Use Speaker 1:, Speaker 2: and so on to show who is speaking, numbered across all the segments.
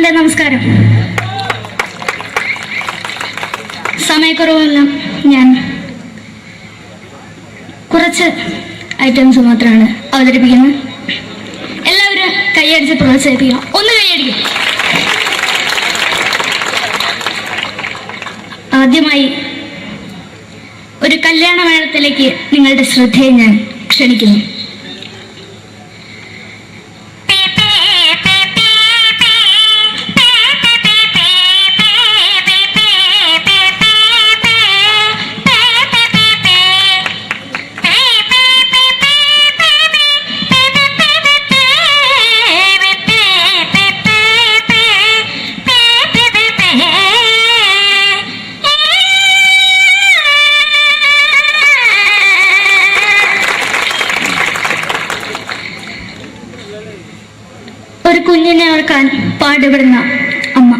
Speaker 1: എൻ്റെ നമസ്കാരം. സമയക്കുറവെല്ലാം ഞാൻ കുറച്ച് ഐറ്റംസ് മാത്രമാണ് അവതരിപ്പിക്കുന്നത്. എല്ലാവരും കൈയടിച്ച് പ്രോത്സാഹിപ്പിക്കണം. ഒന്ന് കൈയടിക്കും. ആദ്യമായി ഒരു കല്യാണ മേളത്തിലേക്ക് നിങ്ങളുടെ ശ്രദ്ധയെ ഞാൻ ക്ഷണിക്കുന്നു. ഒരു കുഞ്ഞിനെ ഓർക്കാൻ പാടുപെടുന്ന അമ്മ.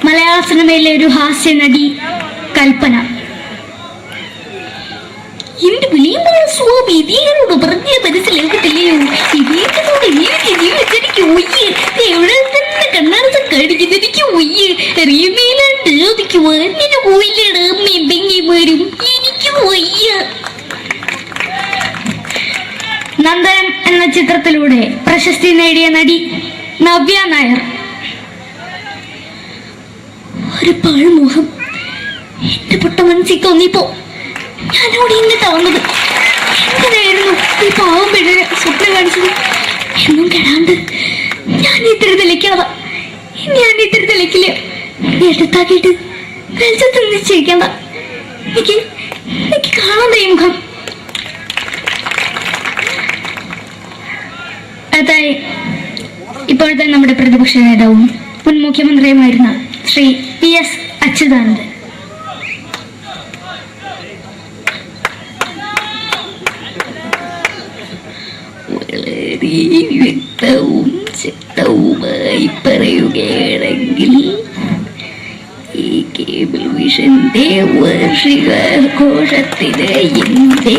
Speaker 1: മലയാള സിനിമയിലെ ഒരു ഹാസ്യ നടി കൽപ്പന. എന്റെ വിളിയുമ്പോൾ സ്വാമി ഇതിനോട് പറഞ്ഞ മനസ്സിലാക്കത്തില്ലയോ? ഇതിനോട് എനിക്ക് ജീവിച്ചെനിക്ക് ഒയ്യ് എവിടെ തന്നെ കണ്ണാർച്ച കടിക്കുന്നത് എനിക്ക് ഒയ്യ് റിയമയിലാണ്ട് ചോദിക്കുവാ നിന്നെ പോയില്ലേടാ അമ്മയും പെങ്ങിമാരും എനിക്ക് ഒയ്യ. നന്ദനം എന്ന ചിത്രത്തിലൂടെ പ്രശസ്തി നേടിയ നടി നവ്യ നായർ. ഒരു പാഴ്മുഖം എന്റെ പൊട്ട മനസ്സിൽ തോന്നിയപ്പോ ഞാനോട് ഇന്നിട്ടാ വന്നത്. എങ്ങനെയായിരുന്നു ഈ പാവം പെണ്ണിനെ സ്വപ്നം കാണിച്ചത്? എന്നും കെടാണ്ട് ഞാൻ ഇത്തിരി തെളിക്കാതാ. ഞാൻ ഇത്തിരി തെളിക്കില്ല. എടുത്താക്കിയിട്ട് വെളിച്ചത്തിൽ നിശ്ചയിക്കണ്ട. എനിക്ക് കാണാൻ ഈ മുഖം. അതായി ഇപ്പോഴത്തെ നമ്മുടെ പ്രതിപക്ഷ നേതാവും മുൻ മുഖ്യമന്ത്രിയുമായിരുന്ന ശ്രീ PS അച്യുതാനന്ദൻ. വളരെ വ്യക്തവും ശക്തവുമായി പറയുകയാണെങ്കിൽ ഈ കേബിൾ വിഷന്റെ വാർഷികാഘോഷത്തിന് എന്റെ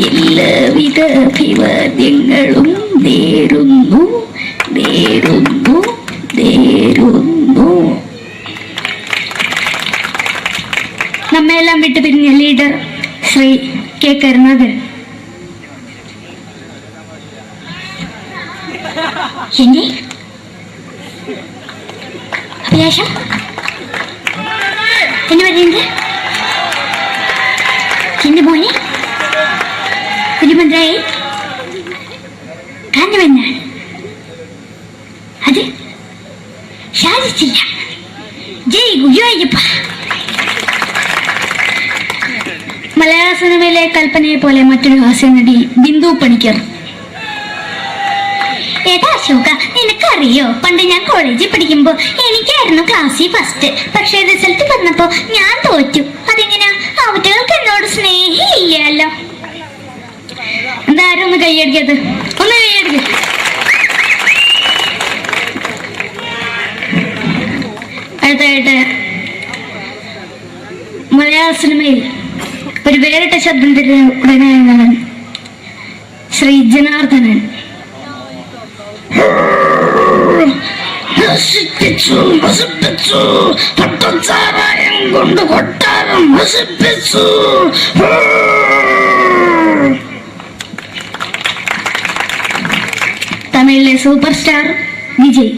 Speaker 1: എല്ലാവിധ അഭിവാദ്യങ്ങളും നേരുന്നു. നമ്മയെല്ലാം വിട്ടുപിരിഞ്ഞ ലീഡർ ശ്രീ K. കരുണാകരൻ. എന്റെ അഭിലാഷം എന്ന് പറയുന്നത് എന്റെ മോനെ തിരുമന്ത്രായി കാണുമെന്നാണ്. അത് സാധിച്ചില്ല. ജയ് ഗുരുവായൂരപ്പ. മലയാള സിനിമയിലെ കൽപ്പനയെ പോലെ മറ്റൊരു ഹാസ്യ നടി ബിന്ദു പണിക്കർ. ഏതാ അശോക, നിനക്കറിയോ പണ്ട് ഞാൻ കോളേജിൽ പഠിക്കുമ്പോ എനിക്കായിരുന്നു ക്ലാസ്സിൽ ഫസ്റ്റ്. പക്ഷെ റിസൾട്ട് വന്നപ്പോ ഞാൻ തോറ്റു. അതെങ്ങനെയാ? അവറ്റകൾക്ക് എന്നോട് സ്നേഹമില്ലല്ലോ. എന്താരും ഒന്ന് കൈയടിക്കത്? ഒന്ന് കൈയടിക്ക. അടുത്തായിട്ട് മലയാള സിനിമയിൽ ഒരു വേറിട്ട ശബ്ദത്തിന്റെ ഉടനെയാണ് ശ്രീ ജനാർദ്ദനൻ. കൊണ്ട് കൊട്ടാരം നശിപ്പിച്ചു. തമിഴിലെ സൂപ്പർ സ്റ്റാർ വിജയ്.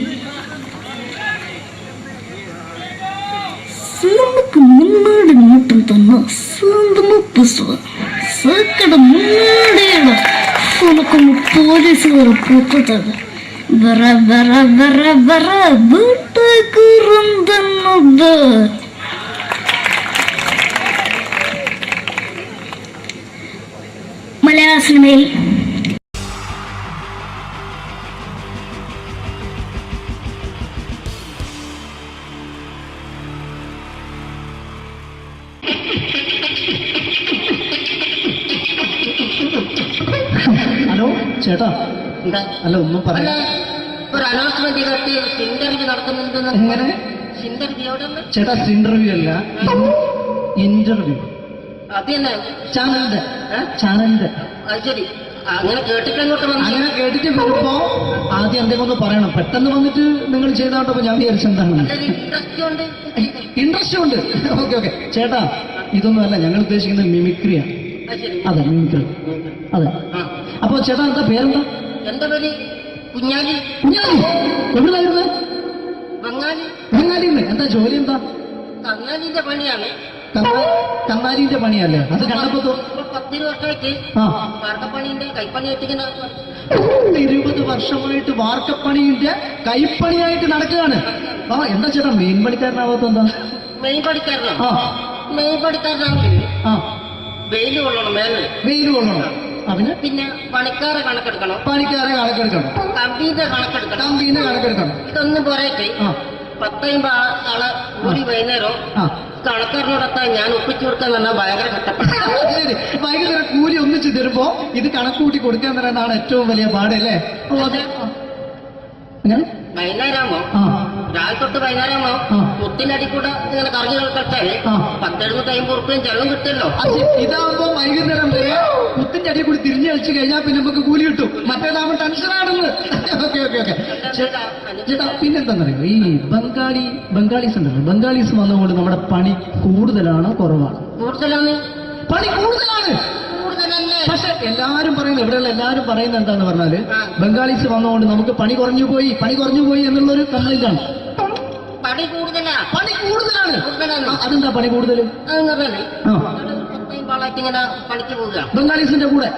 Speaker 1: നമുക്ക് മുന്നോട്ട് നോട്ടം തന്ന സ്വന്തമോ പുസ്തക സക്കട മുന്നോടിയുടെ ഉനക്കൊന്ന് പോലീസുകാർ പൊട്ടത് വറ വറ വറ വറ വീട്ടുകുറുന്നത്. മലയാള സിനിമയിൽ
Speaker 2: ഹലോ ചേട്ടാ,
Speaker 3: എന്താ
Speaker 2: അല്ല ഒന്നും
Speaker 3: അല്ല,
Speaker 2: പറയാ.
Speaker 3: ഒരു അനൗൺസ്മെന്റ് കേട്ട് ഇന്റർവ്യൂ നടക്കുന്നുണ്ടെന്ന്.
Speaker 2: എങ്ങനെ
Speaker 3: ഇന്റർവ്യൂ എവിടെ ഉണ്ട്?
Speaker 2: ചേട്ടാ? ഇന്റർവ്യൂ അല്ല, ഇന്റർവ്യൂ.
Speaker 3: അത് തന്നെ.
Speaker 2: ചാനലിന്റെ
Speaker 3: ഏ?
Speaker 2: ചാനലിന്റെ.
Speaker 3: അത് ശരി, അങ്ങനെ കേട്ടിട്ട് അങ്ങോട്ട് വന്നു.
Speaker 2: അങ്ങനെ കേട്ടിട്ട് വരുമ്പോ ആദ്യം എന്തെങ്കിലും ഒന്ന് പറയണം. പെട്ടെന്ന് വന്നിട്ട് നിങ്ങൾ ചെയ്താട്ടപ്പോ ഞാൻ വിചാരിച്ചെന്താണ്
Speaker 3: ഇൻട്രസ്റ്റ് ഉണ്ട്.
Speaker 2: ഇൻട്രസ്റ്റ് ഉണ്ട്. ഓക്കെ ഓക്കെ ചേട്ടാ, ഇതൊന്നും അല്ല ഞങ്ങൾ ഉദ്ദേശിക്കുന്നത് മിമിക്രിയാണ്.
Speaker 3: അത് ശരി.
Speaker 2: അതെ മിമിക്രി, അതെ.
Speaker 3: ആ.
Speaker 2: അപ്പൊ ചേട്ടാ എന്താ പേരെന്താ?
Speaker 3: എന്റെ പേര് കുഞ്ഞാലി.
Speaker 2: കുഞ്ഞാലി. എവിടെയായിരുന്നു?
Speaker 3: ബംഗാളി.
Speaker 2: ബംഗാളിന്ന്. എന്താ ജോലി എന്താ?
Speaker 3: കങ്ങാലിന്റെ പണിയാണ്.
Speaker 2: കന്നാലിന്റെ പണിയല്ലേ? അത് കണ്ടപ്പോ
Speaker 3: ഇപ്പൊ 10 വർഷമായിട്ട്
Speaker 2: ആ
Speaker 3: വാർക്കപ്പണിന്റെ കൈപ്പണിയായിട്ട് ഇങ്ങനെ
Speaker 2: 20 വർഷമായിട്ട് വാർക്കപ്പണിന്റെ കൈപ്പണിയായിട്ട് നടക്കുകയാണ്. ആ എന്താ ചേട്ടാ മെയിൻ പണിക്കാരനാവാത്ത എന്താ?
Speaker 3: മെയിൻ പണിക്കാരനാണ്.
Speaker 2: ആ
Speaker 3: മെയിൻ പണിക്കാരനാണെങ്കിൽ
Speaker 2: ആ
Speaker 3: വെയിൽ കൊള്ളണം മേലെ.
Speaker 2: വെയിൽ കൊള്ളണം. അതിന്
Speaker 3: പിന്നെ പണിക്കാരെ കണക്കെടുക്കണം,
Speaker 2: പണിക്കാരെ കണക്കെടുക്കണം,
Speaker 3: കമ്പീന്റെ കണക്കെടുക്കണം.
Speaker 2: കമ്പീനെ കണക്കെടുക്കണം.
Speaker 3: ഇതൊന്നും പോരേക്ക്
Speaker 2: ആ
Speaker 3: 10 ആളെ കൂടി വൈകുന്നേരം
Speaker 2: ആ
Speaker 3: കണക്കാരനോടൊത്താൻ ഞാൻ ഒപ്പിച്ചു കൊടുക്കാൻ പറഞ്ഞാൽ ഭയങ്കര കഷ്ടപ്പെട്ടു.
Speaker 2: ശരി. വൈകുന്നേരം കൂലി ഒന്നിച്ച് തരുമ്പോ ഇത് കണക്ക് കൂട്ടി കൊടുക്കാൻ പറയുന്നതാണ് ഏറ്റവും വലിയ പാട് അല്ലേ? ഓ അതെ. എങ്ങനെ?
Speaker 3: വൈകുന്നേരമാകുമ്പോ
Speaker 2: ആ
Speaker 3: രാവിലെ തൊട്ട് വൈകുന്നേരമാകുമ്പോ
Speaker 2: ആ.
Speaker 3: മുത്തിനടി കൂടെ ഇങ്ങനെ കറങ്ങി കളിച്ചാല്
Speaker 2: ആ.
Speaker 3: 10-750 ചെലവും കിട്ടുമല്ലോ.
Speaker 2: അത് ഇതാവുമ്പോ വൈകുന്നേരം വരെ കുത്തിന്റെ അടിയിൽ കൂടി തിരിഞ്ഞു കളിച്ചു കഴിഞ്ഞാൽ പിന്നെ നമുക്ക് കൂലി കിട്ടും. മറ്റേതാവുമ്പോ ടെൻഷനാണെന്ന്. ഓക്കെ ഓക്കെ ഓക്കെ ചേട്ടാ, പിന്നെന്താന്നറിയോ, ഈ ബംഗാളീസ് ഉണ്ടല്ലോ, ബംഗാളീസ് വന്നുകൊണ്ട് നമ്മുടെ പണി കൂടുതലാണോ കുറവാണ്?
Speaker 3: കൂടുതലാണ്.
Speaker 2: പണി കൂടുതലാണ്.
Speaker 3: കൂടുതലല്ലേ?
Speaker 2: പക്ഷെ എല്ലാരും പറയുന്നത്, ഇവിടെയുള്ള എല്ലാരും പറയുന്നത് എന്താന്ന് പറഞ്ഞാല്
Speaker 3: ആ.
Speaker 2: ബംഗാളീസ് വന്നുകൊണ്ട് നമുക്ക് പണി കുറഞ്ഞു പോയി എന്നുള്ളൊരു കംപ്ലൈന്റ് ആണ്.
Speaker 3: പണി കൂടുതലാ.
Speaker 2: പണി കൂടുതലാണ്.
Speaker 3: കൂടുതലാണ്.
Speaker 2: ആ, അതെന്താ പണി കൂടുതൽ?
Speaker 3: അതെന്ന് പറഞ്ഞാല്
Speaker 2: ആ
Speaker 3: 10 ആളായിട്ട് ഇങ്ങനെ പണിക്ക് പോവുക.
Speaker 2: ബംഗാളീസിന്റെ കൂടെ.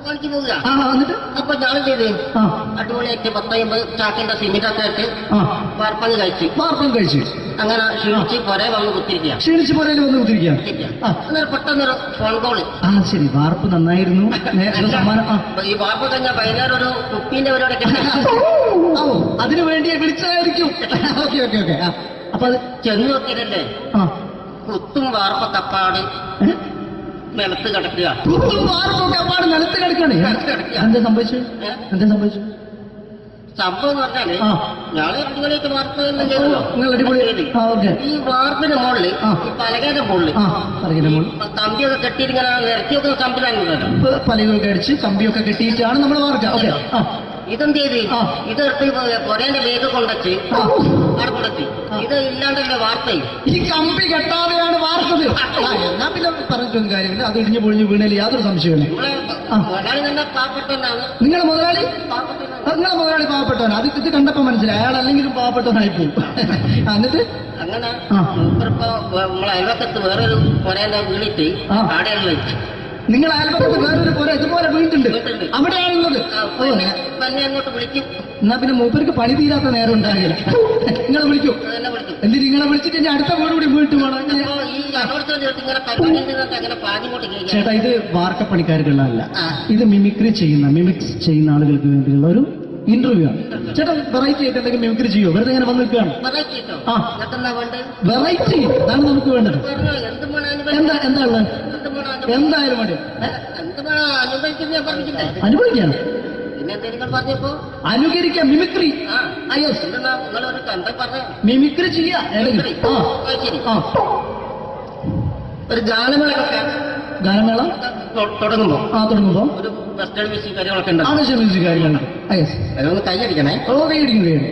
Speaker 3: പണിക്ക് പോവുക.
Speaker 2: ആ എന്നിട്ട്
Speaker 3: അപ്പൊ ഞാൻ ചെയ്ത്
Speaker 2: ആ
Speaker 3: അടിപൊളിയായിട്ട് 10-50 ചാക്കിന്റെ സിമെന്റ് ഒക്കെ ഇട്ട്
Speaker 2: ആ
Speaker 3: വാർപ്പങ്ങ് കഴിച്ച്
Speaker 2: വാർപ്പം കഴിച്ചു
Speaker 3: അങ്ങനെ ക്ഷീണിച്ച് പുറേ വന്ന് കുത്തിരിക്കുക.
Speaker 2: ക്ഷീണിച്ച് പോരേല് വന്ന് കുത്തിരിക്കുകയാണ്. ആ
Speaker 3: അന്നേരം പെട്ടെന്നൊരു ഫോൺ കോള്.
Speaker 2: ആ ശരി, വാർപ്പ് നന്നായിരുന്നു. നേരത്തെ സമ്മാനം. ആ
Speaker 3: ഈ വാർപ്പ് കഴിഞ്ഞാൽ വൈകുന്നേരം ഒരു കുപ്പീന്റെ പരിപാടിയൊക്കെ
Speaker 2: ഓ അതിനു വേണ്ടി വിളിച്ചതായിരിക്കും. Okay okay okay. ആ അപ്പൊ അത്
Speaker 3: ചെന്ന് നോക്കിയതല്ലേ
Speaker 2: ആ
Speaker 3: കുത്തും വാർപ്പ തപ്പാട്
Speaker 2: ഏ?
Speaker 3: നിലത്ത് കിടക്കുക.
Speaker 2: കുത്തും വാർപ്പൊക്കെ അപ്പാട് നിലത്ത് കിടക്കണേ. എന്താ സംഭവിച്ചു? എന്താ സംഭവിച്ചു?
Speaker 3: സംഭവം എന്ന് പറഞ്ഞാല്
Speaker 2: ആ
Speaker 3: ഞാള് അടിപൊളിയായിട്ട് വാർപ്പ് എല്ലാം ചെയ്തല്ലോ.
Speaker 2: നിങ്ങൾ അടിപൊളി. ആ ഓക്കെ.
Speaker 3: ഈ വാർപ്പിന്റെ മുകളില്
Speaker 2: ആ.
Speaker 3: ഈ പലകയുടെ മുകളില്
Speaker 2: ആ പറയുന്ന മോൾ
Speaker 3: കമ്പിയൊക്കെ കെട്ടിയിട്ട് ഇങ്ങനെ നിരത്തി വെക്കുന്ന സംവിധാനം.
Speaker 2: പലകൊക്കെ അടിച്ച് കമ്പിയൊക്കെ കെട്ടിയിട്ടാണ് നമ്മൾ വാർക്കുക. ഓക്കെ. ആ
Speaker 3: ഇതെന്ത് ചെയ്ത്
Speaker 2: ആ.
Speaker 3: ഇതെടുത്ത് കൊറേന്റെ വേഗ കൊണ്ടച്ച്
Speaker 2: ആ.
Speaker 3: അവിടെ കൊണ്ടച്ച് ഇത് ഇല്ലാണ്ടല്ലേ വാർത്തയും.
Speaker 2: ഈ കമ്പി കെട്ടാതെയാണ് വാർത്തത്. ആ എന്നാ പിന്നെ പറഞ്ഞിട്ടൊന്നും കാര്യമില്ല. അത് ഇടിഞ്ഞു പൊളിഞ്ഞു വീണേൽ യാതൊരു സംശയമില്ല.
Speaker 3: നമ്മളെ
Speaker 2: ആ.
Speaker 3: മുതലാളി തന്നെ പാവപ്പെട്ടവനാണ്.
Speaker 2: നിങ്ങളെ മുതലാളി
Speaker 3: പാവപ്പെട്ടവനാണ്.
Speaker 2: നിങ്ങളെ മുതലാളി പാവപ്പെട്ടവൻ. അത് ഇത് കണ്ടപ്പോ മനസ്സിലായി അയാൾ അല്ലെങ്കിലും പാവപ്പെട്ടവനായി പോകും. എന്നിട്ട്
Speaker 3: അങ്ങനെ
Speaker 2: ആ.
Speaker 3: മൂപ്പരിപ്പോ നമ്മളെ അയൽവക്കത്ത് വേറൊരു കൊറേന്റെ വീണിട്ട്
Speaker 2: ആ.
Speaker 3: ആടെയാണ് വെച്ച്
Speaker 2: നിങ്ങൾ അയൽപക്കത്ത് വേറൊരു പോലെ ഇതുപോലെ വീണ്ടുണ്ട്
Speaker 3: വീട്ടുണ്ട്.
Speaker 2: അവിടെയാണുള്ളത്. ഓ
Speaker 3: തന്നെ അങ്ങോട്ട് വിളിക്കും.
Speaker 2: എന്നാ പിന്നെ മൂപ്പർക്ക് പണി തീരാത്ത നേരം ഉണ്ടാകില്ല. നിങ്ങളെ വിളിക്കൂ.
Speaker 3: അതെന്നെ വിളിക്കും.
Speaker 2: എന്തിന് നിങ്ങളെ വിളിച്ചിട്ട് ഇനി അടുത്ത വീട് കൂടി വീട്ടു പോകണം.
Speaker 3: അപ്പൊ ഈ അനോടത്തോട് ചേർത്ത് ഇങ്ങനെ പരിപാടി ചെയ്തിട്ട് അങ്ങനെ പാഞ്ഞിങ്ങോട്ട് കേൾക്കാം.
Speaker 2: ചേട്ടാ, ഇത് വാർക്കപ്പണിക്കാർക്കുള്ളതല്ല.
Speaker 3: ആ.
Speaker 2: ഇത് മിമിക്സ് ചെയ്യുന്ന ആളുകൾക്ക് വേണ്ടിയുള്ള ഒരു ഇന്റർവ്യൂ ആണ്. ചേട്ടാ വെറൈറ്റി ആയിട്ട് എന്തെങ്കിലും മിമിക്രി ചെയ്യോ? വെറുതെ ഇങ്ങനെ വന്ന് നിൽക്കുകയാണ്.
Speaker 3: വെറൈറ്റി കിട്ടോ?
Speaker 2: ആ.
Speaker 3: എന്നിട്ടെന്നാ വേണ്ടത്?
Speaker 2: വെറൈറ്റി അതാണ് നമുക്ക് വേണ്ടത്.
Speaker 3: പറഞ്ഞോ എന്ത് വേണം
Speaker 2: എന്താ ഉള്ളത്?
Speaker 3: എന്ത് വേണം
Speaker 2: എന്തായാലും മതി.
Speaker 3: എന്ത് വേണം അനുഭവിക്കുന്ന ഞാൻ പറഞ്ഞിട്ടില്ലേ?
Speaker 2: അനുഭവിക്കാം,
Speaker 3: പിന്നെ എന്തെങ്കിലും പറഞ്ഞപ്പോ
Speaker 2: അനുകരിക്കാം. മിമിക്രി.
Speaker 3: ആ
Speaker 2: യെസ്,
Speaker 3: എന്തെന്നാ നിങ്ങളൊരു കണ്ട പറഞ്ഞ
Speaker 2: മിമിക്രി ചെയ്യാ. ആ
Speaker 3: ശരി.
Speaker 2: ആ
Speaker 3: ഒരു ഗാനമേളൊക്കെ
Speaker 2: ഗാനമേള
Speaker 3: തുടങ്ങുമ്പോ
Speaker 2: തുടങ്ങുമ്പോ
Speaker 3: ഒരു വെസ്റ്റേൺ മ്യൂസിക് കാര്യങ്ങളൊക്കെ ഉണ്ട്.
Speaker 2: ആവശ്യ മ്യൂസിക് കാര്യങ്ങളുണ്ട്. യെസ്.
Speaker 3: അതൊന്ന് കൈയടിക്കണേ.
Speaker 2: ഓ കൈയടിക്കും.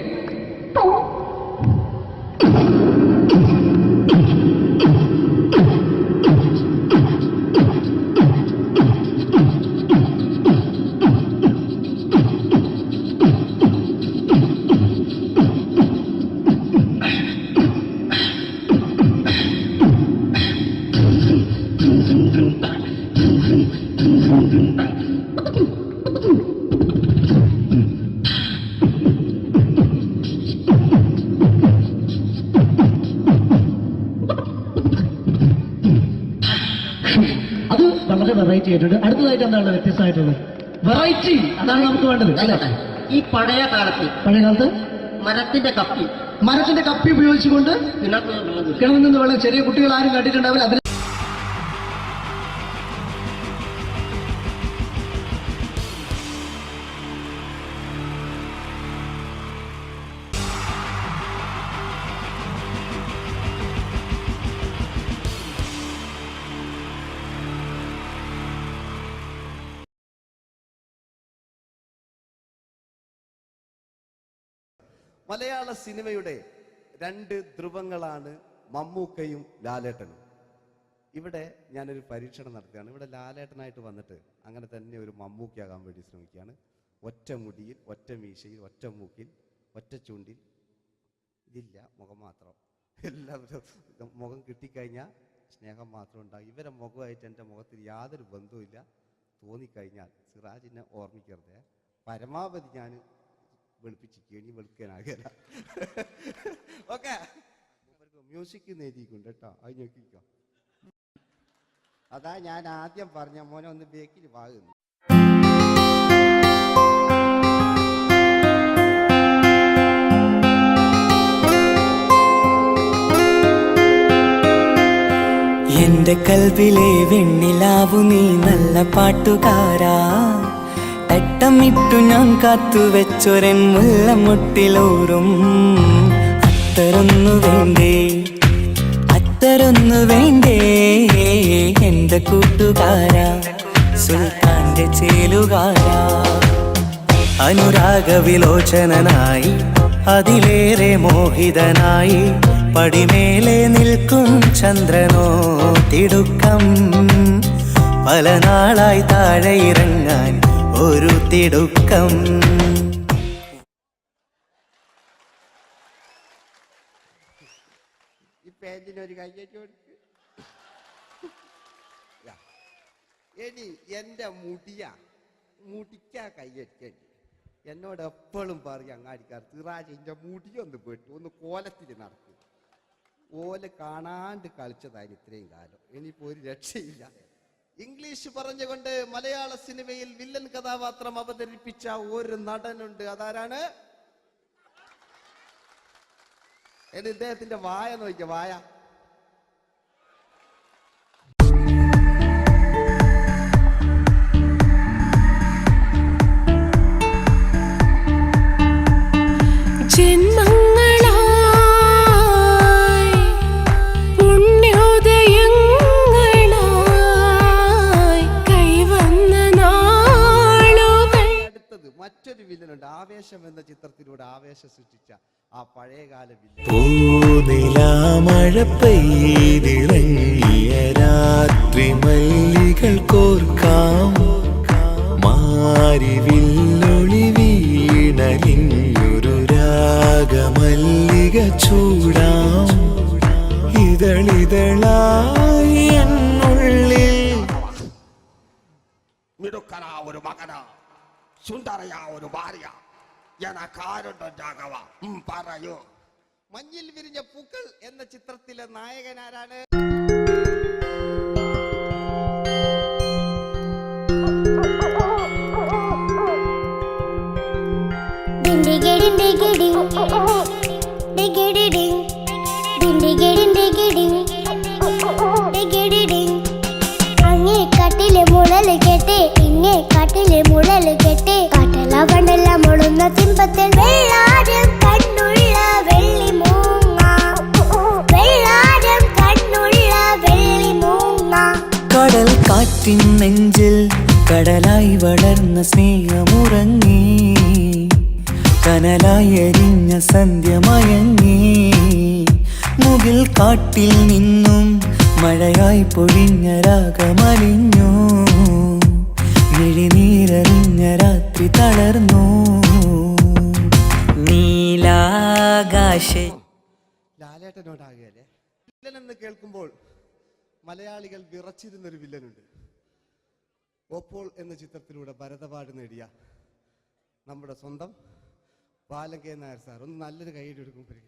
Speaker 2: അത് വളരെ വെറൈറ്റി ആയിട്ടുണ്ട്. അടുത്തതായിട്ട് എന്താണ് വ്യത്യസ്തമായിട്ടുള്ളത്? വെറൈറ്റി. അതാണ് നമുക്ക് വേണ്ടത് അല്ലേ?
Speaker 3: ഈ പഴയ കാലത്ത്
Speaker 2: പഴയ കാലത്ത്
Speaker 3: മരത്തിന്റെ കപ്പി
Speaker 2: മരത്തിന്റെ കപ്പി ഉപയോഗിച്ചുകൊണ്ട് കിണറിൽ നിന്ന് വെള്ളം. ചെറിയ കുട്ടികൾ ആരും കണ്ടിട്ടുണ്ടാവില്ല. അതിന്
Speaker 4: മലയാള സിനിമയുടെ രണ്ട് ധ്രുവങ്ങളാണ് മമ്മൂക്കയും ലാലേട്ടനും. ഇവിടെ ഞാനൊരു പരീക്ഷണം നടത്തുകയാണ്. ഇവിടെ ലാലേട്ടനായിട്ട് വന്നിട്ട് അങ്ങനെ തന്നെ ഒരു മമ്മൂക്കയാകാൻ വേണ്ടി ശ്രമിക്കുകയാണ്. ഒറ്റ മുടിയിൽ, ഒറ്റ മീശയിൽ, ഒറ്റ മൂക്കിൽ, ഒറ്റ ചൂണ്ടിൽ, ഇതില്ല, മുഖം മാത്രം. എല്ലാവരും മുഖം കിട്ടിക്കഴിഞ്ഞാൽ സ്നേഹം മാത്രം ഉണ്ടാകും. ഇവരെ മുഖമായിട്ട് എൻ്റെ മുഖത്തിൽ യാതൊരു ബന്ധവുമില്ല. തോന്നിക്കഴിഞ്ഞാൽ സിറാജിനെ ഓർമ്മിക്കരുത്. പരമാവധി ഞാൻ വെളുപ്പിച്ചിരിക്കുക, ഇനി വെളുക്കാനാകില്ല. ഓക്കെ, മ്യൂസിക് നേടിയിട്ടുണ്ട് കേട്ടോ, അത് നോക്കിക്കോ. അതാ ഞാൻ ആദ്യം പറഞ്ഞ മോനെ ഒന്ന് ബേക്കിൽ വാങ്ങുന്നു.
Speaker 5: എന്റെ കൽവിലെ വെണ്ണിലാവു നീ നല്ല പാട്ടുകാരാ, തട്ടമിട്ടു ഞാൻ കാത്തുവെച്ചൊരൻ മുല്ലമുട്ടിലൂറും. അത്തരൊന്നു വേണ്ടേ, അത്തരൊന്നു വേണ്ടേ എന്റെ കൂട്ടുകാരാ, സുൽത്താന്റെ ചേലുകാരാ. അനുരാഗവിലോചനായി അതിലേറെ മോഹിതനായി പടിമേലെ നിൽക്കും ചന്ദ്രനോ തിടുക്കം. പല നാളായി താഴെ ഇറങ്ങാൻ ഒരു തിടുക്കം.
Speaker 4: ഈ പാൻറ്റിനൊരു കയ്യേറ്റ് കൊടുക്ക്. എടി എൻ്റെ മുടിക്കാ കയ്യേറ്റേണ്ടി. എന്നോട് എപ്പോഴും പറയും അങ്ങാടിക്കാർ, സിറാജ് എൻ്റെ മുടിയൊന്ന് പെട്ടു, ഒന്ന് കോലത്തിൽ നടക്കും. ഓല് കാണാണ്ട് കളിച്ചതായിരുന്നു ഇത്രയും കാലം. ഇനിയിപ്പോൾ ഒരു രക്ഷയില്ല. ഇംഗ്ലീഷ് പറഞ്ഞുകൊണ്ട് മലയാള സിനിമയിൽ വില്ലൻ കഥാപാത്രം അവതരിപ്പിച്ച ഒരു നടനുണ്ട്. അതാരാണ്? ഇദ്ദേഹത്തിന്റെ വായ നോക്കിയ വായ. മറ്റൊരു വില്ലനുണ്ട്. ആവേശം എന്ന ചിത്രത്തിലൂടെ ആവേശം സൃഷ്ടിച്ച ആ പഴയകാല വില്ലൻ.
Speaker 5: പൂനിലാമഴ പെയ്തിറങ്ങിയ രാത്രി മല്ലികൾ കോർക്കാം, മാരിവില്ലൊളി വീണലിഞ്ഞൊരു രാഗമല്ലിക ചൂടാം. ഇതളിതളായി എന്നുള്ളിൽ
Speaker 4: മിടുക്കനാ ഒരു മകനാ, സുന്ദരയാ ഒരു ഭാര്യ, എനക്കാരുണ്ടോ രാഘവ പറയൂ. മഞ്ഞിൽ വിരിഞ്ഞ പൂക്കൾ എന്ന ചിത്രത്തിലെ നായകനാരാണ്?
Speaker 6: കാട്ടിലെ മുളല് കേട്ട് ഇങ്ങേ കാട്ടിലെ മുളല് കേട്ട് കാട്ടല കണ്ടെല്ലാം മുളുന്ന തിമ്പത്തിൽ വെള്ളാരം കണ്ണുള്ള വെള്ളി മൂങ്ങ, വെള്ളാരം കണ്ണുള്ള വെള്ളി മൂങ്ങ.
Speaker 5: കടൽ കാറ്റിൻ നെഞ്ചിൽ കടലായി വളർന്ന സ്നേഹമുറങ്ങി, കനലായി എരിഞ്ഞ സന്ധ്യ മയങ്ങി. മുകിൽ കാട്ടിൽ നിന്നും മഴയായി പൊഴിഞ്ഞ രാഗമലിഞ്ഞു, മിഴിനീരറിഞ്ഞ രാത്രി തളർന്നു. നീലാകാശ
Speaker 4: ലാലേട്ടനോടാകല്ലേ വില്ലൻ എന്ന് കേൾക്കുമ്പോൾ മലയാളികൾ വിറച്ചിരുന്നൊരു വില്ലനുണ്ട്. ഓപ്പോൾ എന്ന ചിത്രത്തിലൂടെ ഭരതവാട് നേടിയ നമ്മുടെ സ്വന്തം ബാലൻ കെ നായർ സാർ. ഒന്ന് നല്ലൊരു കൈയ്യടി എടുക്കുമ്പോൾ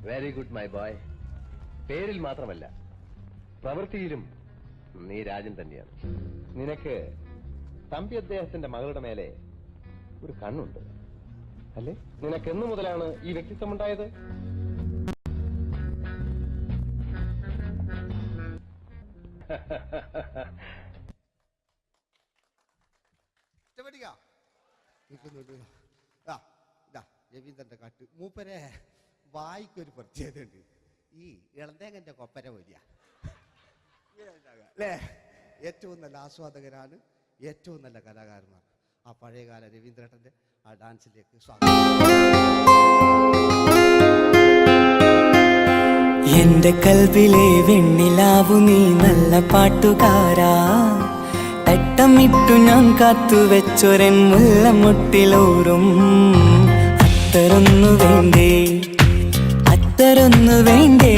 Speaker 7: വെരി ഗുഡ് മൈ ബോയ്. പേരിൽ മാത്രമല്ല പ്രവൃത്തിയിലും നീ രാജൻ തന്നെയാണ്. നിനക്ക് തമ്പി അദ്ദേഹത്തിന്റെ മകളുടെ മേലെ ഒരു കണ്ണുണ്ട് അല്ലേ? നിനക്ക് എന്നു മുതലാണ് ഈ വ്യക്തിത്വം ഉണ്ടായത്?
Speaker 4: രവീന്ദ്രന്റെ കാട്ട് മൂപ്പരെ വായിക്കൊരു പ്രത്യേകതയുണ്ട്. ഈ ഇളന്തേങ്ങന്റെ കൊപ്പര വലിയ അല്ലേ? ഏറ്റവും നല്ല ആസ്വാദകരാണ്, ഏറ്റവും നല്ല കലാകാരന്മാർ. ആ പഴയകാല രവീന്ദ്രേട്ടന്റെ ആ ഡാൻസിലേക്ക് സ്വാഗതം.
Speaker 5: എന്റെ കൽവിലെ വെണ്ണിലാവു നീ നല്ല പാട്ടുകാരാ, തട്ടമിട്ടു ഞാൻ കാത്തു വെച്ചൊരൻ മുല്ലമുട്ടിലോറും അത്തരൊന്നു വേണ്ടേ, അത്തരൊന്നു വേണ്ടേ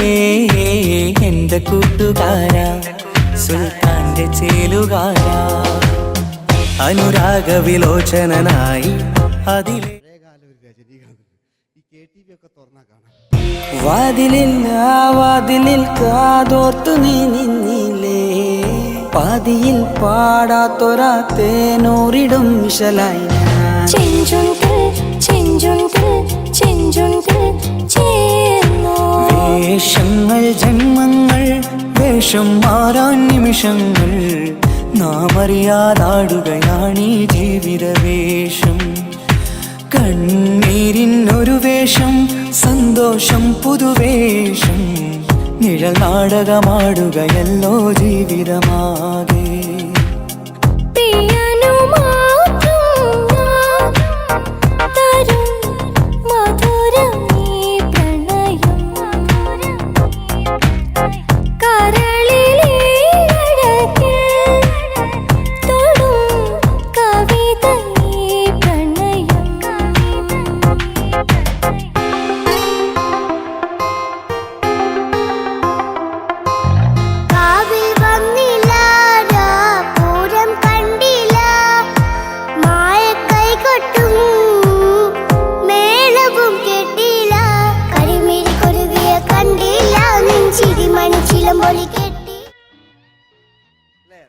Speaker 5: എന്റെ കൂട്ടുകാരാ, സുൽത്താന്റെ ചേലുകാരാ, അനുരാഗവിലോചനായി അതിലെ
Speaker 4: പഴയകാല ഒരു രജനീകാന്ത്. ഈ KTV ഒക്കെ തുറന്നാ കാണാം.
Speaker 5: വാതിലിൽ ആ വാതിലിൽ കാതോർത്തു നീ നിന്നില്ലേ, പാതിയിൽ പാടാത്തൊരാ തേനൂറിടും വിശലായി വേഷങ്ങൾ ജന്മങ്ങൾ വേഷം മാറാൻ നിമിഷങ്ങൾ നാം അറിയാതാടുകയാണീ ജീവിതവേഷം. കണ്ണീരിനൊരു വേഷം സന്തോഷം പുതുവേഷം, നിഴൽ നാടകമാടുകയല്ലോ ജീവിതമാകെ.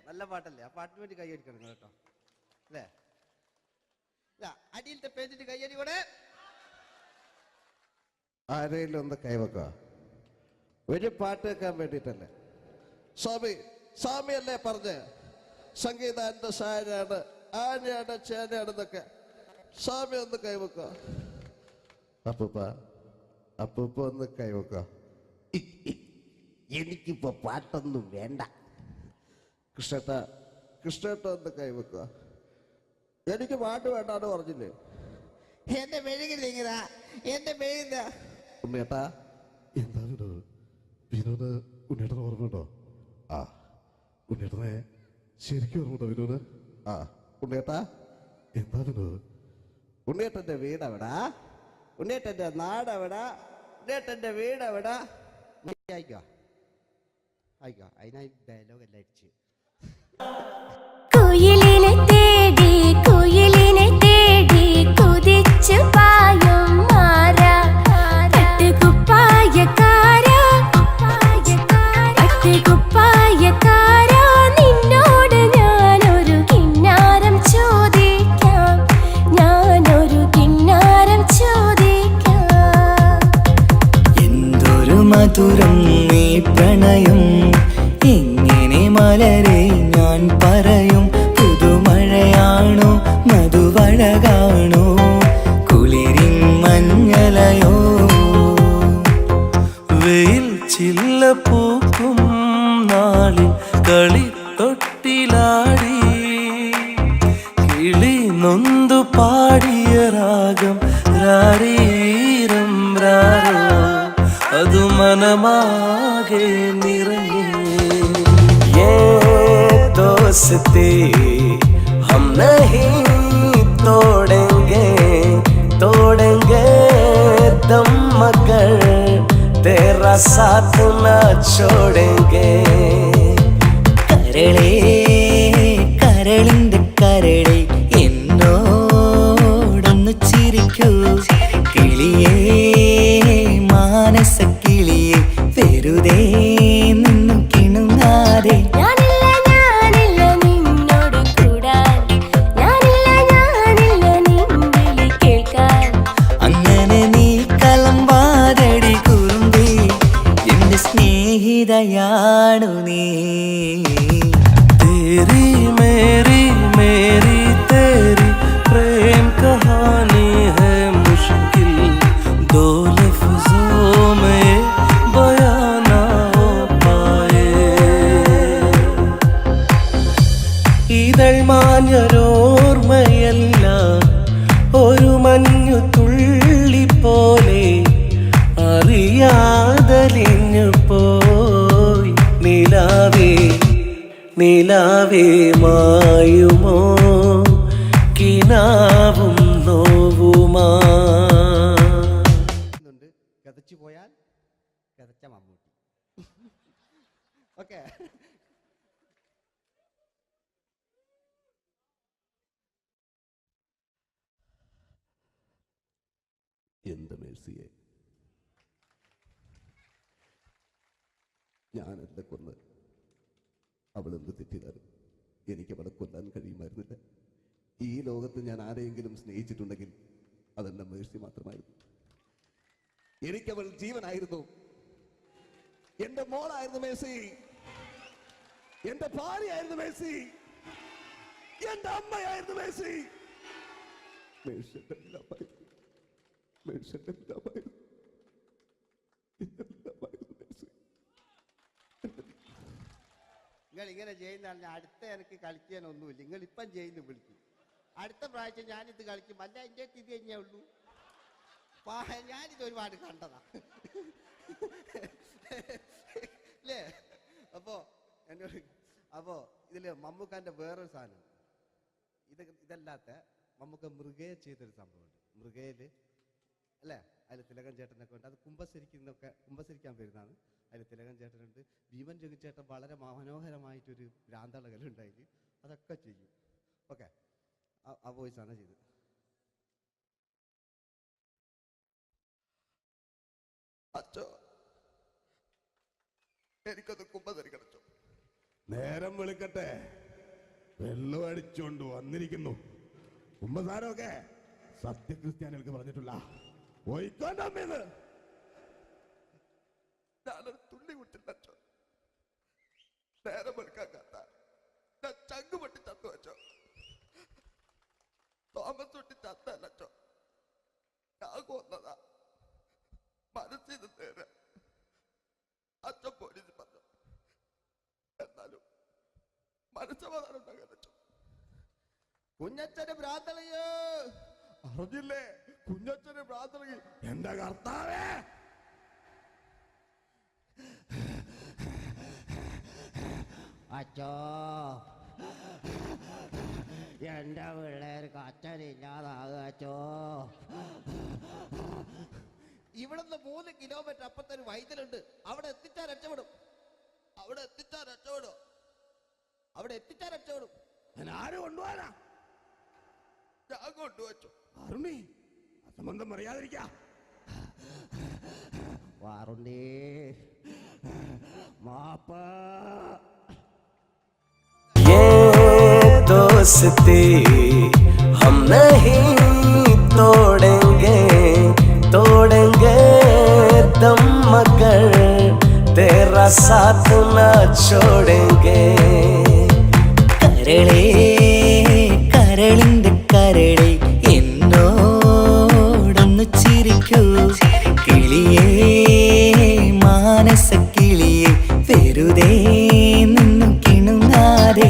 Speaker 4: നല്ല പാട്ടല്ലേ? ആ പാട്ടിന് വേണ്ടി കൈയടിക്കണം കേട്ടോ അല്ലേ? അടിയിലത്തെ പേജിന് കൈയടി കൂടെ ആരെങ്കിലും ഒന്ന് കൈവക്കുക. ഒരു പാട്ട് വെക്കാൻ വേണ്ടിട്ടല്ലേ? സ്വാമിയല്ലേ പറഞ്ഞ് സംഗീത എന്റെ സാരാണ്, ആനയാണ്, ചേനയാണെന്നൊക്കെ. സ്വാമി ഒന്ന് കൈവക്കുക. അപ്പൂപ്പ ഒന്ന് കൈവക്കുക. എനിക്കിപ്പോ പാട്ടൊന്നും വേണ്ട. കൃഷ്ണേട്ട ഒന്ന് കൈവെക്കുക. എനിക്ക് പാട്ട് വേണ്ടാന്ന് പറഞ്ഞില്ലേ? എന്റെ മെഴുകില്ല, എന്റെ മെഴുകില്ല. ഉണ്ണേട്ടാ എന്താണ് വിനോദ്? ഉണ്ണേട്ടന് ഓർമ്മയുണ്ടോ? ആ ഉണ്ണേട്ടനെ ശരിക്കും ഓർമ്മയുണ്ടോ വിനോദ്? ആ ഉണ്ണേട്ടാ എന്താ വിനോദ്? ഉണ്ണേട്ടന്റെ വീടെവിടാ? ഉണ്ണേട്ടന്റെ നാടെവിടാ? ഉണ്ണേട്ടന്റെ വീടെവിടാ? അയക്കോ അതിനായി ഡയലോഗ് എല്ലാം അടിച്ച്.
Speaker 6: കുയിലിനെ തേടി കുതിച്ചു പായും മാറാ, പട്ടുകുപ്പായക്കാരാ നിന്നോട് ഞാനൊരു കിന്നാരം ചോദിക്കാം,
Speaker 5: എന്തൊരു മധുരം നീ പ്രണയം, എങ്ങനെ മലരെ ഞാൻ പറയും. പുതുമഴയാണോ മധുവഴകാണോ കുളിരിൻ മഞ്ഞലയോ, വെയിൽ ചില്ല പൂക്കും നാളിൽ കളിത്തൊട്ടിലാടി കിളി നൊന്തു പാടിയ രാഗം രാരീരം രാരോ, അത് മനമാകെ നിറഞ്ഞേ. दोस्ती हम नहीं तोड़ेंगे दम मगर तेरा साथ न छोड़ेंगे. കരളേ കരളിന്റെ കരളെ എന്നോടൊന്ന് ചിരിക്കൂ, കിളിയേ മാനസ കിളിയെ വെറുതെ നിന്നു കിണുങ്ങാതെ.
Speaker 6: ഞാനില്ല
Speaker 5: മാഞ്ഞൊരോർമ്മയല്ല ഒരു മഞ്ഞു തുള്ളി പോലെ അറിയാതലിഞ്ഞു പോയി നിലാവേ നിലാവേ മായുമോ കിനാവും നോവുമാ.
Speaker 4: കഥച്ചു പോയാൽ കഥച്ച മമ്മൂട്ടി. ഓക്കെ, എന്റെ മേഴ്സിയെ ഞാനല്ല കൊന്ന്, അവളെന്ത് തെറ്റിയതാണ്. എനിക്ക് അവളെ കൊല്ലാൻ കഴിയുമായിരുന്നില്ല. ഈ ലോകത്ത് ഞാൻ ആരെയെങ്കിലും സ്നേഹിച്ചിട്ടുണ്ടെങ്കിൽ അതെന്റെ മേഴ്സി മാത്രമായിരുന്നു. എനിക്കവൾ ജീവനായിരുന്നു, എന്റെ മോളായിരുന്നു മേഴ്സി, എന്റെ ഭാര്യയായിരുന്നു മേഴ്സി, എന്റെ അമ്മയായിരുന്നു മേഴ്സി. നിങ്ങൾ ഇങ്ങനെ ചെയ്യുന്നതാണ്. അടുത്ത എനിക്ക് കളിക്കാനൊന്നുമില്ല. നിങ്ങൾ ഇപ്പം ചെയ്യുന്നു വിളിക്കും. അടുത്ത പ്രാവശ്യം ഞാനിത് കളിക്കും. അല്ല, എൻ്റെ ഇത് തന്നെയേ ഉള്ളൂ. ഞാനിത് ഒരുപാട് കണ്ടതാ അല്ലേ? അപ്പോ ഇതില് മമ്മൂക്കാന്റെ വേറൊരു സാധനം, ഇതല്ലാത്ത മമ്മൂക്ക മൃഗയെ ചെയ്തൊരു സംഭവമുണ്ട്. മൃഗയില് അല്ലേ, അതിൽ തിലകൻ ചേട്ടനൊക്കെ ഉണ്ട്. അത് കുമ്പസരിക്കാൻ വരുന്നതാണ്. അതിൽ തിലകൻ ചേട്ടനുണ്ട്, ഭീമൻ ജഗൻ ചേട്ടൻ വളരെ മനോഹരമായിട്ടൊരു ഭ്രാന്തളകലുണ്ടായി. അതൊക്കെ ചെയ്യും. ഓക്കെ, ആ വോയിസാണ് ചെയ്തത്. അച്ചോ, എനിക്കത് കുമ്പസരിക്കണച്ചോ. നേരം വിളിക്കട്ടെ, വെള്ളം അടിച്ചോണ്ട് വന്നിരിക്കുന്നു. കുമ്പസാരമൊക്കെ സത്യക്രിസ്ത്യാനികൾക്ക് പറഞ്ഞിട്ടുള്ള ഒയ്ക്കൊണ്ടമ്മേന്ന് ഞാനൊരു തുള്ളി വിട്ടില്ലച്ചോ. നേരം വെളുക്കാൻ കാത്ത ഞാൻ ചങ്ക് പൊട്ടി ചത്തു വെച്ചോ. തോമസ് തൊട്ടി ചത്തല്ലച്ചോ, ഞാൻ കൊന്നതാ. മനസ്സിൽ നേരെ അച്ഛൻ പോലീസ് പറഞ്ഞു. എന്നാലും മനസ്സമാധാനം ഉണ്ടാകാനോ. കുഞ്ഞച്ഛന് ഭ്രാന്തളയോ അറിഞ്ഞില്ലേ? കുഞ്ഞച്ഛന് ഭ്രാന്തളകി. എന്റെ കർത്താവേ, അച്ചോ, എന്റെ പിള്ളേർക്ക് അച്ഛനില്ലാതാകച്ചോ. ഇവിടുന്ന് 3 കിലോമീറ്റർ അപ്പുറത്തൊരു വൈദ്യുണ്ട്. അവിടെ എത്തിച്ചാൽ രക്ഷപ്പെടും. ഞാൻ ആരും കൊണ്ടുപോകാനാ? ഞാൻ കൊണ്ടുവച്ചു. അരുണി, അസംബന്ധം പറയാതിരിക്ക. വാറുണ്ണി, മാപ്പ.
Speaker 5: दोस्ती हम नहीं तोड़ेंगे, तोड़ेंगे दम मगर तेरा साथ न छोड़ेंगे. കരളേ കരളിന്റെ കരളെ എന്നോടൊന്നു ചിരിക്കൂ. കിളിയേ മാനസ കിളിയെ വെറുതെ നിന്നും കിണുങ്ങാതെ.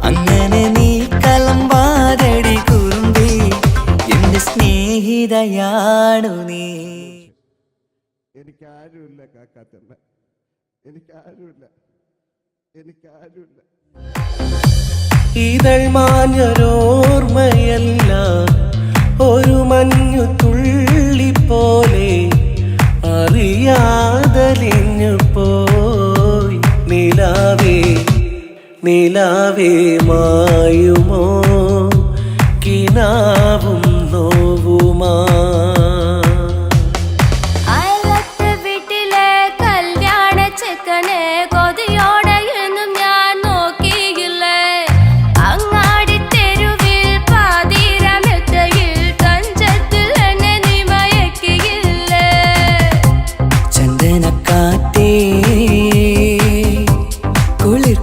Speaker 5: അങ്ങനെ നീ കലമ്പാതടി കുറുമ്പി, എന്റെ സ്നേഹിതയാണു നീ.
Speaker 4: എനിക്കാരുമില്ല കാക്കാത്തമ്മ, എനിക്കാരുമില്ല.
Speaker 5: ഇതൾ മാഞ്ഞൊരോർമ്മയല്ല ഒരു മഞ്ഞു തുള്ളി പോലെ അറിയാതലിഞ്ഞു പോയി നിലാവേ നിലാവേ മായുമോ കിനാവും നോവുമാ.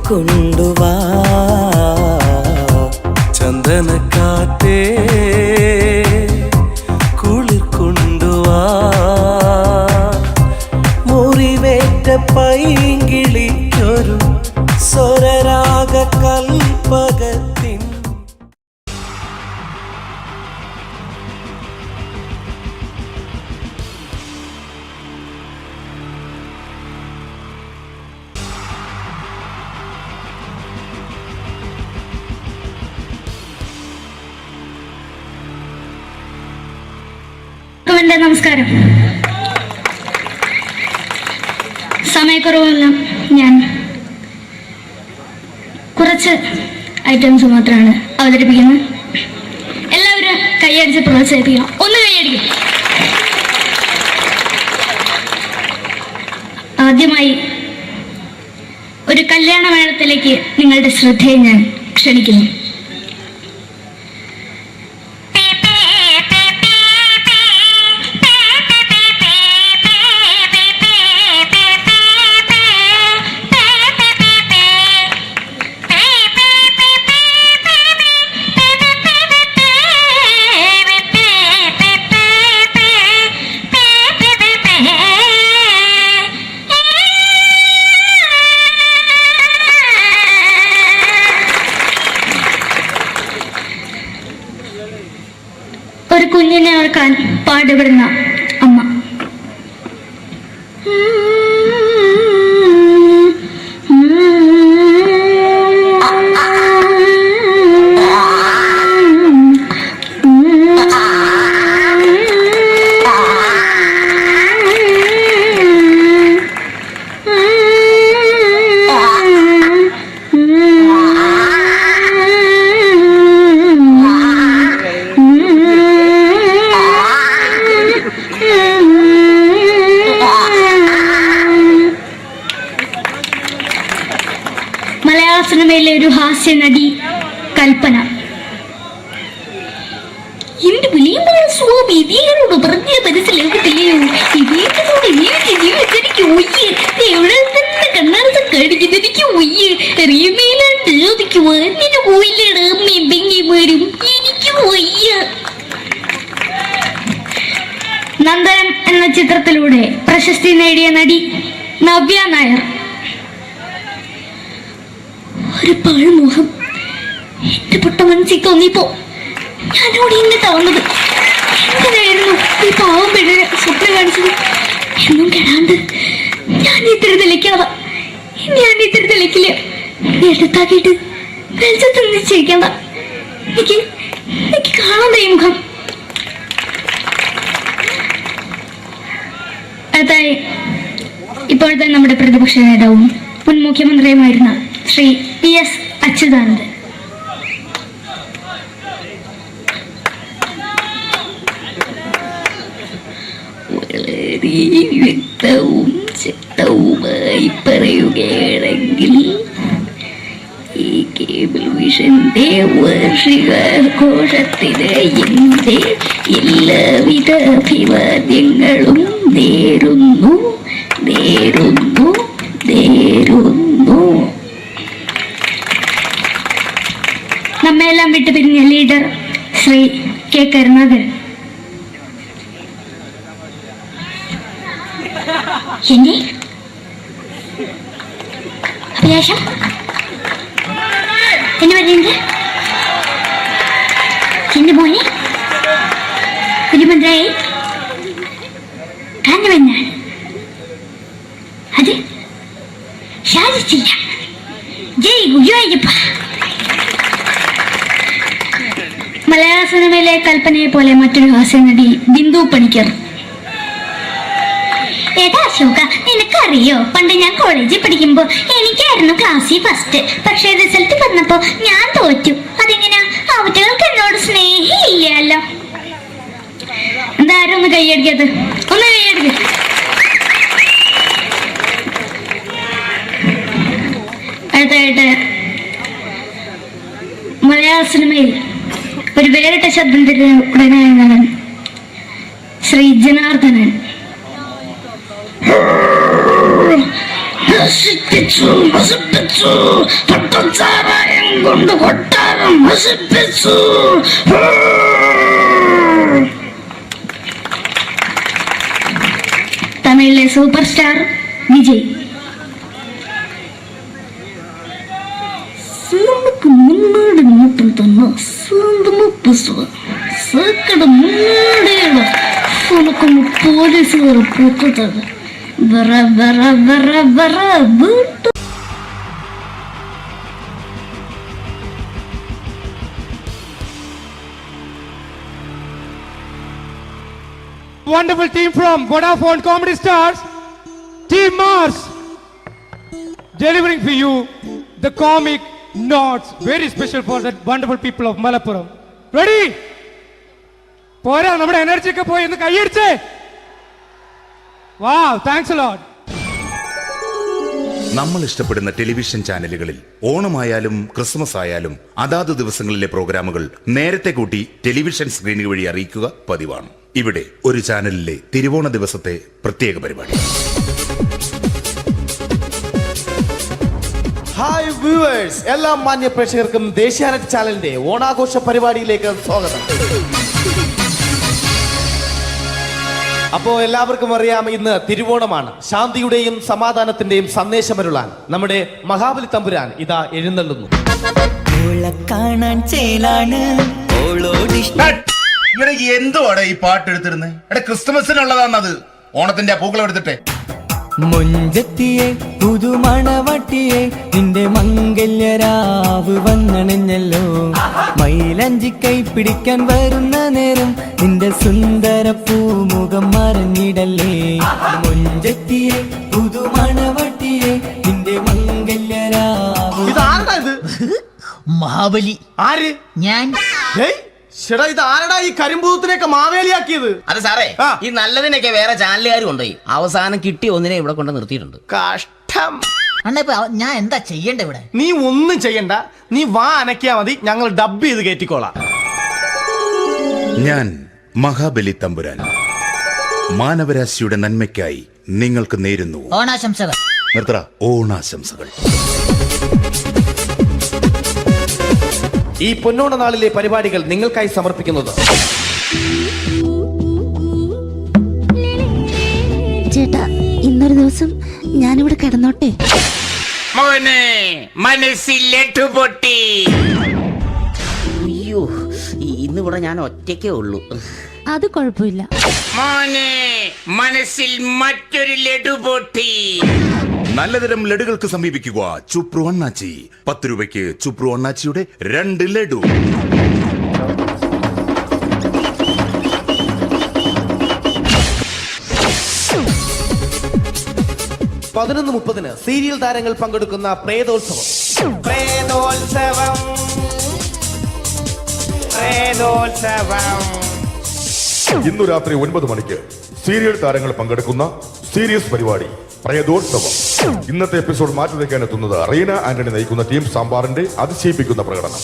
Speaker 5: കൊണ്ടുവാ ചന്ദനക്കാറ്റേ, കുളിർ കൊണ്ടുവാ. പൈങ്കിളിക്കൊരു സ്വരരാഗ കൽപ്പകത്തിൻ
Speaker 1: എന്റെ നമസ്കാരം. സമയക്കുറവല്ല, ഞാൻ കുറച്ച് ഐറ്റംസ് മാത്രമാണ് അവതരിപ്പിക്കുന്നത്. എല്ലാവരും കൈയടിച്ച് പ്രോത്സാഹിപ്പിക്കണം. ഒന്ന് കൈയടിക്കും. ആദ്യമായി ഒരു കല്യാണ മേളത്തിലേക്ക് നിങ്ങളുടെ ശ്രദ്ധയെ ഞാൻ ക്ഷണിക്കുന്നു. ഒരു കുഞ്ഞിനെ ഓർക്കാൻ പാടുപെടുന്ന അമ്മ. മലയാള സിനിമയിലെ ഒരു ഹാസ്യ നടി കൽപ്പന. എന്റെ വിളിയുമ്പോൾ സ്വാമി ഇതിനോട് പറഞ്ഞ മനസ്സിലാകത്തില്ലയോ? ഇതിനോട് ജീവിച്ചെനിക്ക് ഒയ്യ്, എവിടെ തന്നെ കണ്ണാടത്ത് കടിക്കുന്നത് എനിക്ക് ഒയ്യ്, റീമയിലാണ്ട് എനിക്ക് വന്നിന് പോയില്ലേടാ മെമ്പെങ്കിമാരും, എനിക്ക് ഒയ്യ. നന്ദനം എന്ന ചിത്രത്തിലൂടെ പ്രശസ്തി നേടിയ നടി നവ്യ നായർ. ഒരു പാഴ്മോഹം എന്റെ പൊട്ട മനസ്സിൽ തോന്നിയപ്പോ ഞാനോട് ഇങ്ങോട്ടാ വന്നത്. എന്തിനായിരുന്നു ഈ പാവം പെണ്ണിനെ സ്വപ്നം കാണിച്ചത്? എന്നും കെടാണ്ട് ഞാൻ ഇത്തരത്തിലേക്കാവാ. ഞാൻ ഇത്തരത്തിലേക്കില്ല. എടുത്താക്കിയിട്ട് വെളിച്ചത്തിൽ നിശ്ചയിക്കണ്ട. എനിക്ക് കാണാൻ ഈ മുഖം. അടുത്തായി ഇപ്പോഴത്തെ നമ്മുടെ പ്രതിപക്ഷ നേതാവും മുൻ മുഖ്യമന്ത്രിയുമായിരുന്ന ശ്രീ PS അച്യുതാനന്ദൻ. വളരെ വ്യക്തവും ശക്തവുമായി പറയുകയാണെങ്കിൽ ഈ കേബിൾ വിഷന്റെ വാർഷികാഘോഷത്തിന് എന്റെ എല്ലാവിധ അഭിവാദ്യങ്ങളും നേരുന്നു. നമ്മയെല്ലാം വിട്ടുപിരിഞ്ഞ ലീഡർ ശ്രീ K. കരുണാകരൻ. എന്റെ അഭിലാഷം എന്ന് പറയുന്നത് എന്റെ മോനെ തിരുമന്ത്രായി കാണുമെന്നാണ്. അത് സാധിച്ചില്ല. ജയ് ഗുരുവായൂരപ്പ. മലയാള സിനിമയിലെ കൽപ്പനയെ പോലെ മറ്റൊരു ഹാസ്യ നടി ബിന്ദു പണിക്കർ. ഏതാ അശോക, നിനക്കറിയോ, പണ്ട് ഞാൻ കോളേജിൽ പഠിക്കുമ്പോ എനിക്കായിരുന്നു ക്ലാസ്സിൽ ഫസ്റ്റ്. പക്ഷെ റിസൾട്ട് വന്നപ്പോ ഞാൻ തോറ്റു. അതെങ്ങനെയാ? അവറ്റകൾക്ക് എന്നോട് സ്നേഹമില്ലല്ലോ. എന്താരും ഒന്ന് കൈയടിക്കത്? ഒന്ന് കൈയടിക്ക. അടുത്തായിട്ട് മലയാള സിനിമയിൽ ഒരു വേറിട്ട ശബ്ദത്തിന്റെ ഉടനായ ശ്രീ ജനാർദ്ദനൻ. കൊണ്ട് കൊട്ടാരം നശിപ്പിച്ചു. തമിഴിലെ സൂപ്പർ സ്റ്റാർ വിജയ്. സ്വന്തം സക്കട മുന്നേട ഉനക്കും പോലീസുകാർ പൂത്തത് വറ വറ വറ വറ വീട്ടു.
Speaker 8: Wonderful team from Vodafone Comedy Stars, Team Mars, delivering for you the comic notes, very special for the wonderful people of Malappuram. Ready? പോരാ, നമ്മുടെ എനർജി ഒക്കെ പോയി ഒന്ന് കൈയടിച്ചേ. Wow, thanks a lot.
Speaker 9: നമ്മൾ ഇഷ്ടപ്പെടുന്ന ടെലിവിഷൻ ചാനലുകളിൽ ഓണമായാലും ക്രിസ്മസ് ആയാലും അതാത് ദിവസങ്ങളിലെ പ്രോഗ്രാമുകൾ നേരത്തെ കൂട്ടി ടെലിവിഷൻ സ്ക്രീനുകൾ വഴി അറിയിക്കുക പതിവാണ്. ഇവിടെ ഒരു ചാനലിലെ തിരുവോണ ദിവസത്തെ പ്രത്യേക പരിപാടി.
Speaker 10: ഹായ് വ്യൂവേഴ്സ്, എല്ലാ മാന്യ പ്രേക്ഷകർക്കും ദേശീയാനെറ്റ് ചാനലിന്റെ ഓണാഘോഷ പരിപാടിയിലേക്ക് സ്വാഗതം. അപ്പോ എല്ലാവർക്കും അറിയാം, ഇന്ന് തിരുവോണമാണ്. ശാന്തിയുടെയും സമാധാനത്തിന്റെയും സന്ദേശമരുളാൻ നമ്മുടെ മഹാബലി തമ്പുരാൻ ഇതാ എഴുന്നള്ളുന്നു.
Speaker 5: കാണാൻ ചേലാണ്
Speaker 9: എന്തുവാടെ ഈ പാട്ട് എടുത്തിരുന്നത്? എടാ, ക്രിസ്തുമസിനുള്ളതാണത്. ഓണത്തിന്റെ പൂക്കളം എടുത്തിട്ടെ.
Speaker 5: മൊഞ്ചത്തിയെ പുതുമണവട്ടിയെ നിന്റെ മംഗല്യരാവ് വന്നണഞ്ഞല്ലോ. മൈലഞ്ചി കൈ പിടിക്കാൻ വരുന്ന നേരം നിന്റെ സുന്ദര പൂമുഖം മറഞ്ഞിടല്ലേ. മൊഞ്ചത്തിയെ പുതുമണവട്ടിയെ നിന്റെ മംഗല്യരാവ്.
Speaker 10: ഇതാരടാ ഇത്?
Speaker 3: മഹാബലി.
Speaker 10: ആര്?
Speaker 3: ഞാൻ.
Speaker 10: ചേട്ടാ, ഇത് ആരടാ ഈ കരിമ്പൂത്തിനെയൊക്കെ മാവേലിയാക്കിയത്?
Speaker 3: അത് സാറേ, ഈ നല്ലതിനൊക്കെ വേറെ ചാനലുകാർ കൊണ്ടുപോയി അവസാനം കിട്ടി ഒന്നിനെ ഇവിടെ കൊണ്ട് നിർത്തിയിട്ടുണ്ട്.
Speaker 10: കഷ്ടം.
Speaker 3: അണ്ണ ഇപ്പൊ ഞാൻ എന്താ ചെയ്യണ്ട ഇവിടെ?
Speaker 10: നീ ഒന്നും ചെയ്യണ്ട, നീ വാ അനക്കിയാ മതി, ഞങ്ങൾ ഡബ് ചെയ്ത് കയറ്റിക്കോളാം.
Speaker 9: ഞാൻ മഹാബലി തമ്പുരാൻ മാനവരാശിയുടെ നന്മയ്ക്കായി നിങ്ങൾക്ക് നേരുന്നു
Speaker 3: ഓണാശംസകൾ.
Speaker 9: നിർത്തറ ഓണാശംസകൾ.
Speaker 10: ഈ പൊന്നോണ നാളിലെ പരിപാടികൾ നിങ്ങൾക്കായി സമർപ്പിക്കുന്നത്
Speaker 6: ചേട്ടാ, ഇന്നൊരു ദിവസം ഞാനിവിടെ കിടന്നോട്ടെ.
Speaker 3: അയ്യോ, ഇന്നിവിടെ ഞാൻ ഒറ്റയ്ക്കേ ഉള്ളൂ.
Speaker 6: അത് കുഴപ്പമില്ല.
Speaker 9: മനസ്സിൽ മറ്റൊരു ലഡു പൊട്ടി. നല്ലതരം ലഡുകൾക്ക് സമീപിക്കുക ചുപ്രു അണ്ണാച്ചി. 10 രൂപയ്ക്ക് ചുപ്രു അണ്ണാച്ചിയുടെ 2 ലഡു.
Speaker 10: (11:30) സീരിയൽ താരങ്ങൾ പങ്കെടുക്കുന്ന പ്രേതോത്സവം.
Speaker 11: ഇന്നു രാത്രി 9 മണിക്ക് സീരിയൽ താരങ്ങൾ പങ്കെടുക്കുന്ന സീരിയസ് പരിപാടി പ്രേതോത്സവം. ഇന്നത്തെ എപ്പിസോഡ് മാറ്റി വയ്ക്കാൻ എത്തുന്നത് റീന ആന്റണി നയിക്കുന്ന ടീം സാമ്പാറിന്റെ അതിശയിപ്പിക്കുന്ന പ്രകടനം.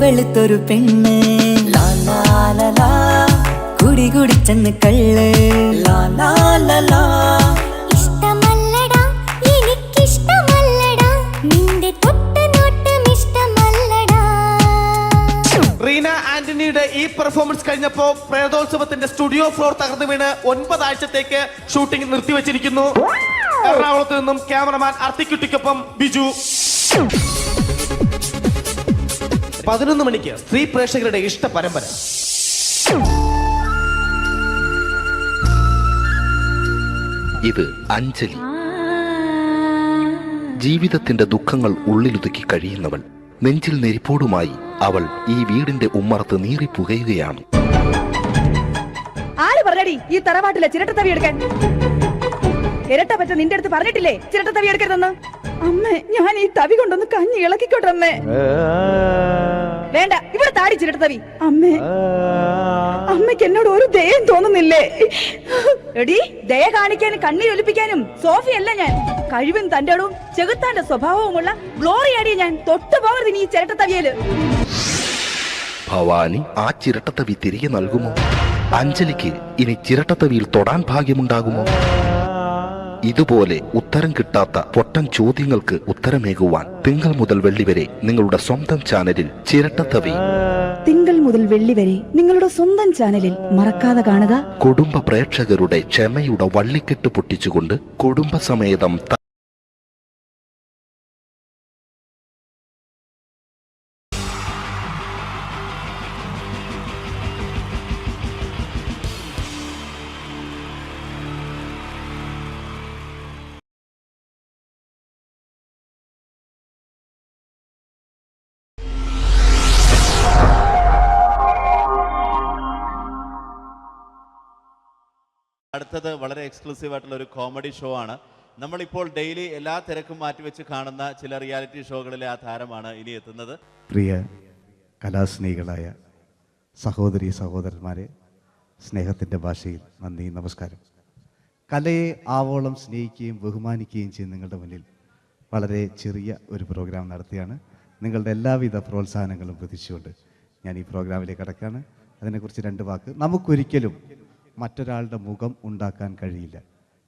Speaker 5: വെളുത്തൊരു പെണ്ണ് കുടി കുടിച്ചെന്ന് കള്ള്.
Speaker 6: ഇഷ്ടമല്ലടാ, എനിക്കിഷ്ടമല്ലടാ, നിന്റെ തൊട്ടനോട്ടം ഇഷ്ടമല്ലടാ.
Speaker 10: റീന ആന്റണിയുടെ ഈ പെർഫോമൻസ് കഴിഞ്ഞപ്പോ പ്രേതോത്സവത്തിന്റെ സ്റ്റുഡിയോ ഫ്ലോർ തകർന്നു വീണ് 9 ആഴ്ചത്തേക്ക് ഷൂട്ടിംഗ് നിർത്തിവെച്ചിരിക്കുന്നു. എറണാകുളത്ത് നിന്നും ക്യാമറമാൻ അർത്തിക്കുട്ടിക്കൊപ്പം ബിജു. 11 മണിക്ക് സ്ത്രീ പ്രേക്ഷകരുടെ ഇഷ്ട പരമ്പര.
Speaker 12: ഇത് അഞ്ജലി. ജീവിതത്തിന്റെ ദുഃഖങ്ങൾ ഉള്ളിലൊതുക്കി കഴിയുന്നവൾ. നെഞ്ചിൽ നെരിപ്പോടുമായി അവൾ ഈ വീടിന്റെ ഉമ്മറത്ത് നീറിപ്പുകയുകയാണ്.
Speaker 13: ആര് പറഞ്ഞടി ഈ തറവാട്ടിലെ ചിരട്ടത്തവി എടുക്കാൻ? ഇരട്ട പറ്റ നിന്റെ അടുത്ത് പറഞ്ഞിട്ടില്ലേ ചിരട്ടത്തവി എടുക്കരുതെന്ന്? അമ്മേ, ഞാൻ ഈ തവി കൊണ്ടൊന്ന് കഞ്ഞി ഇളക്കിക്കോട്ടെ അമ്മേ. വേണ്ട, ഇവിടെ താടി ചിരട്ടത്തവി. അമ്മേ, അമ്മയ്ക്ക് എന്നോട് ഒരു ദയം തോന്നുന്നില്ലേ? എടി, ദയ കാണിക്കാനും കണ്ണീരൊലിപ്പിക്കാനും സോഫിയല്ല ഞാൻ. കഴിവും തന്റെ ഇടവും ചെകുത്താന്റെ സ്വഭാവവുമുള്ള ഗ്ലോറിയാടി ഞാൻ. തൊട്ടുപോകരുത് നീ ചിരട്ടത്തവിയല്.
Speaker 12: ഭവാനി ആ ചിരട്ടത്തവി തിരികെ നൽകുമോ? അഞ്ജലിക്ക് ഇനി ചിരട്ടത്തവിയിൽ തൊടാൻ ഭാഗ്യമുണ്ടാകുമോ? ഇതുപോലെ ഉത്തരം കിട്ടാത്ത പൊട്ടൻ ചോദ്യങ്ങൾക്ക് ഉത്തരമേകുവാൻ തിങ്കൾ മുതൽ വെള്ളി വരെ നിങ്ങളുടെ സ്വന്തം ചാനലിൽ ചിരട്ടത്തവി.
Speaker 13: തിങ്കൾ മുതൽ വെള്ളി വരെ നിങ്ങളുടെ സ്വന്തം ചാനലിൽ മറക്കാതെ കാണുക.
Speaker 12: കുടുംബ പ്രേക്ഷകരുടെ ക്ഷമയുടെ വള്ളിക്കെട്ട് പൊട്ടിച്ചുകൊണ്ട് കുടുംബസമേതം
Speaker 14: അടുത്തത് വളരെ എക്സ്ക്ലൂസീവ് ആയിട്ടുള്ള ഒരു കോമഡി ഷോ ആണ്. നമ്മളിപ്പോൾ ഡെയിലി എല്ലാ തിരക്കും മാറ്റിവെച്ച് കാണുന്ന ചില റിയാലിറ്റി ഷോകളിലെ ആ താരമാണ് ഇനി എത്തുന്നത്.
Speaker 4: പ്രിയ കലാസ്നേഹികളായ സഹോദരി സഹോദരന്മാരെ, സ്നേഹത്തിൻ്റെ ഭാഷയിൽ നന്ദി, നമസ്കാരം. കലയെ ആവോളം സ്നേഹിക്കുകയും ബഹുമാനിക്കുകയും ചെയ്യുന്ന നിങ്ങളുടെ മുന്നിൽ വളരെ ചെറിയ ഒരു പ്രോഗ്രാം നടത്തിയാണ്. നിങ്ങളുടെ എല്ലാവിധ പ്രോത്സാഹനങ്ങളും പ്രതീക്ഷിച്ചുകൊണ്ട് ഞാൻ ഈ പ്രോഗ്രാമിലേക്ക് കടക്കുകയാണ്. അതിനെക്കുറിച്ച് രണ്ട് വാക്ക്. നമുക്കൊരിക്കലും മറ്റൊരാളുടെ മുഖം ഉണ്ടാക്കാൻ കഴിയില്ല.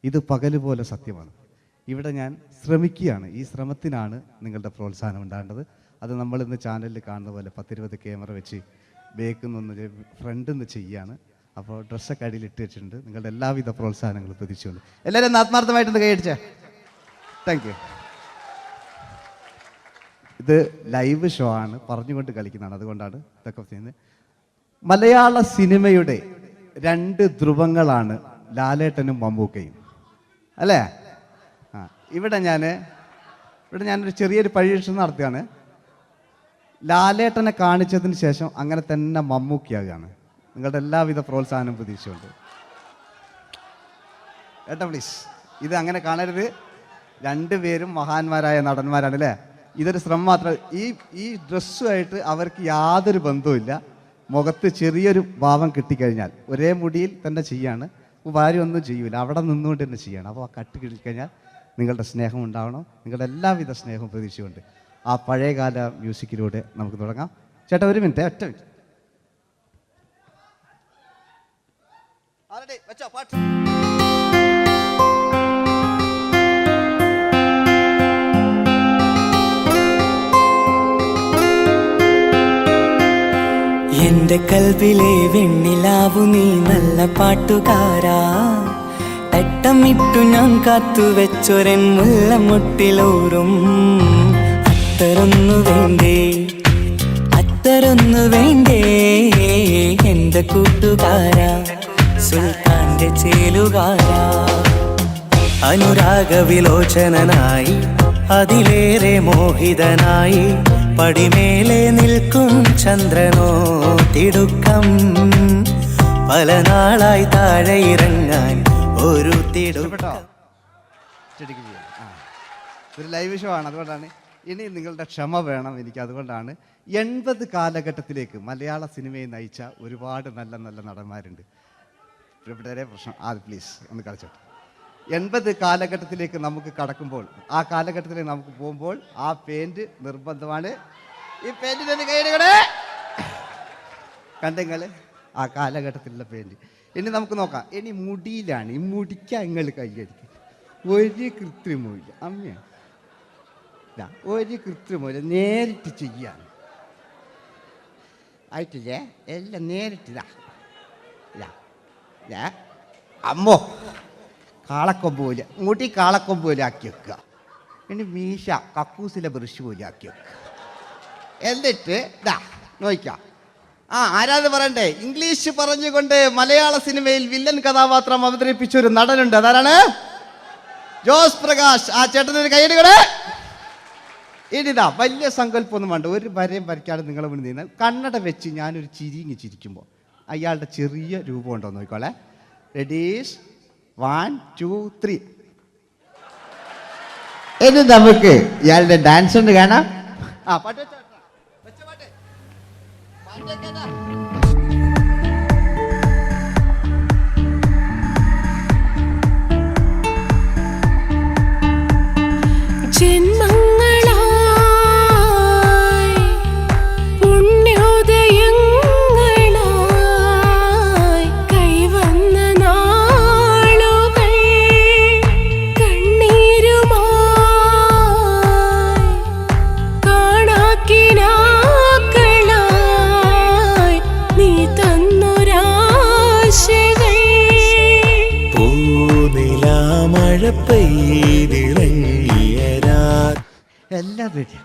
Speaker 4: ഇത് പകല് പോലെ സത്യമാണ്. ഇവിടെ ഞാൻ ശ്രമിക്കുകയാണ്. ഈ ശ്രമത്തിനാണ് നിങ്ങളുടെ പ്രോത്സാഹനം ഉണ്ടാകേണ്ടത്. അത് നമ്മളിന്ന് ചാനലിൽ കാണുന്ന പോലെ 10-20 ക്യാമറ വെച്ച് ബേക്കിൽ നിന്ന് ഫ്രണ്ടിൽ നിന്ന് ചെയ്യുകയാണ്. അപ്പോൾ ഡ്രസ്സൊക്കെ അടിയിൽ ഇട്ട് വെച്ചിട്ടുണ്ട്. നിങ്ങളുടെ എല്ലാവിധ പ്രോത്സാഹനങ്ങളും പ്രതീക്ഷിച്ചുകൊണ്ട് എല്ലാവരും ആത്മാർത്ഥമായിട്ടൊന്ന് കൈയടിച്ചേ. Thank you. ഇത് ലൈവ് ഷോ ആണ്, പറഞ്ഞുകൊണ്ട് കളിക്കുന്നതാണ്. അതുകൊണ്ടാണ് ഇതൊക്കെ ചെയ്യുന്നത്. മലയാള സിനിമയുടെ 2 ധ്രുവങ്ങളാണ് ലാലേട്ടനും മമ്മൂക്കയും, അല്ലേ? ഇവിടെ ഞാനൊരു ചെറിയൊരു പരീക്ഷണം നടത്തുകയാണ്. ലാലേട്ടനെ കാണിച്ചതിന് ശേഷം അങ്ങനെ തന്നെ മമ്മൂക്കയാകുകയാണ്. നിങ്ങളുടെ എല്ലാവിധ പ്രോത്സാഹനം പ്രതീക്ഷിച്ചുകൊണ്ട് ഏട്ടാ പ്ലീസ്, ഇത് അങ്ങനെ കാണരുത്. 2 പേരും മഹാന്മാരായ നടന്മാരാണ്, അല്ലേ? ഇതൊരു ശ്രമം മാത്രം. ഈ ഡ്രസ്സുമായിട്ട് അവർക്ക് യാതൊരു ബന്ധവുമില്ല. മുഖത്ത് ചെറിയൊരു ഭാവം കിട്ടിക്കഴിഞ്ഞാൽ ഒരേ മുടിയിൽ തന്നെ ചെയ്യാണ്. ഭാര്യ ഒന്നും ചെയ്യൂല, അവിടെ നിന്നുകൊണ്ട് തന്നെ ചെയ്യണം. അപ്പോൾ ആ കട്ട് കിട്ടിക്കഴിഞ്ഞാൽ നിങ്ങളുടെ സ്നേഹം ഉണ്ടാവണം. നിങ്ങളുടെ എല്ലാവിധ സ്നേഹവും പ്രതീക്ഷിച്ചുകൊണ്ട് ആ പഴയകാല മ്യൂസിക്കിലൂടെ നമുക്ക് തുടങ്ങാം. ചേട്ടാ ഒരു മിനിറ്റ്, ഒറ്റ മിനിറ്റ്.
Speaker 5: എന്റെ കൽവിലെ വെണ്ണിലാവു നീ നല്ല പാട്ടുകാരാ, തട്ടമിട്ടു ഞാൻ കാത്തു വെച്ചൊരൻ മുല്ലമുട്ടിലോറും. അത്തരൊന്നു വേണ്ടേ, അത്തരൊന്നു വേണ്ടേ എന്റെ കൂട്ടുകാരാ, സുൽത്താന്റെ ചേലുകാരാ. അനുരാഗവിലോചനായി അതിലേറെ മോഹിതനായി പടിമേലെ നിൽക്കും ചന്ദ്രനോ തിടുക്കം. പല നാളായി താഴെ ഇറങ്ങാൻ ഒരു തിടുക്കം.
Speaker 4: ഒരു ലൈവ് ഷോ ആണ്, അതുകൊണ്ടാണ്. ഇനി നിങ്ങളുടെ ക്ഷമ വേണം എനിക്ക്. അതുകൊണ്ടാണ് 80 കാലഘട്ടത്തിലേക്ക് മലയാള സിനിമയെ നയിച്ച ഒരുപാട് നല്ല നല്ല നടന്മാരുണ്ട്. ഇവിടെ പ്രശ്നം പ്ലീസ് ഒന്ന് കളിച്ചോട്ടെ. 80 കാലഘട്ടത്തിലേക്ക് നമുക്ക് കടക്കുമ്പോൾ, ആ കാലഘട്ടത്തിലേക്ക് നമുക്ക് പോകുമ്പോൾ ആ പെയിന്റ് നിർബന്ധമാണ്. ഈ പെയിന്റിന് കൈയിടുകളെ കണ്ടെങ്കിൽ ആ കാലഘട്ടത്തിലുള്ള പെയിന്റ്. ഇനി നമുക്ക് നോക്കാം. ഇനി മുടിയിലാണ്. ഈ മുടിക്കാൻ നിങ്ങൾ കൈയടിക്കും. ഒരു കൃത്രിമില്ല അമ്മ, ഒരു കൃത്രിമില്ല. നേരിട്ട് ചെയ്യാൻ ആയിട്ടില്ലേ? എല്ലാം നേരിട്ടിതാ. അമ്മോ, കാളക്കൊമ്പ് പോലെ മുടി കാളക്കൊമ്പ് പോലെ ആക്കി വെക്കുക. ഇനി മീശ കക്കൂസിലെ ബ്രഷ് പോലെ ആക്കി വെക്കുക. എന്നിട്ട് നോക്കാം. ആരാത് പറയണ്ടേ? ഇംഗ്ലീഷ് പറഞ്ഞുകൊണ്ട് മലയാള സിനിമയിൽ വില്ലൻ കഥാപാത്രം അവതരിപ്പിച്ച ഒരു നടനുണ്ട്. അതാരാണ്? ജോസ് പ്രകാശ്. ആ ചേട്ടനൊരു കൈയ്യടികള്. ഇനിതാ വലിയ സങ്കല്പമൊന്നും വേണ്ട, ഒരു വരയും വരയ്ക്കാതെ നിങ്ങളെ മുന്നിൽ നിന്ന് കണ്ണട വെച്ച് ഞാനൊരു ചിരിങ്ങി ചിരിക്കുമ്പോൾ അയാളുടെ ചെറിയ രൂപം ഉണ്ടോ നോക്കോളെ. റെഡീസ് 1 2 3. ഇനി നമുക്ക് ഇയാളുടെ ഡാൻസ് ഉണ്ട് കാണാം. പാട്ട് വെച്ച പാട്ട്
Speaker 6: ജന്മങ്ങളായി പുണ്യോദയങ്ങളായി കൈവന്ന നാളുകൾ
Speaker 5: മഴ പെയ്തിറങ്ങിയ
Speaker 4: എല്ലാം റെഡി.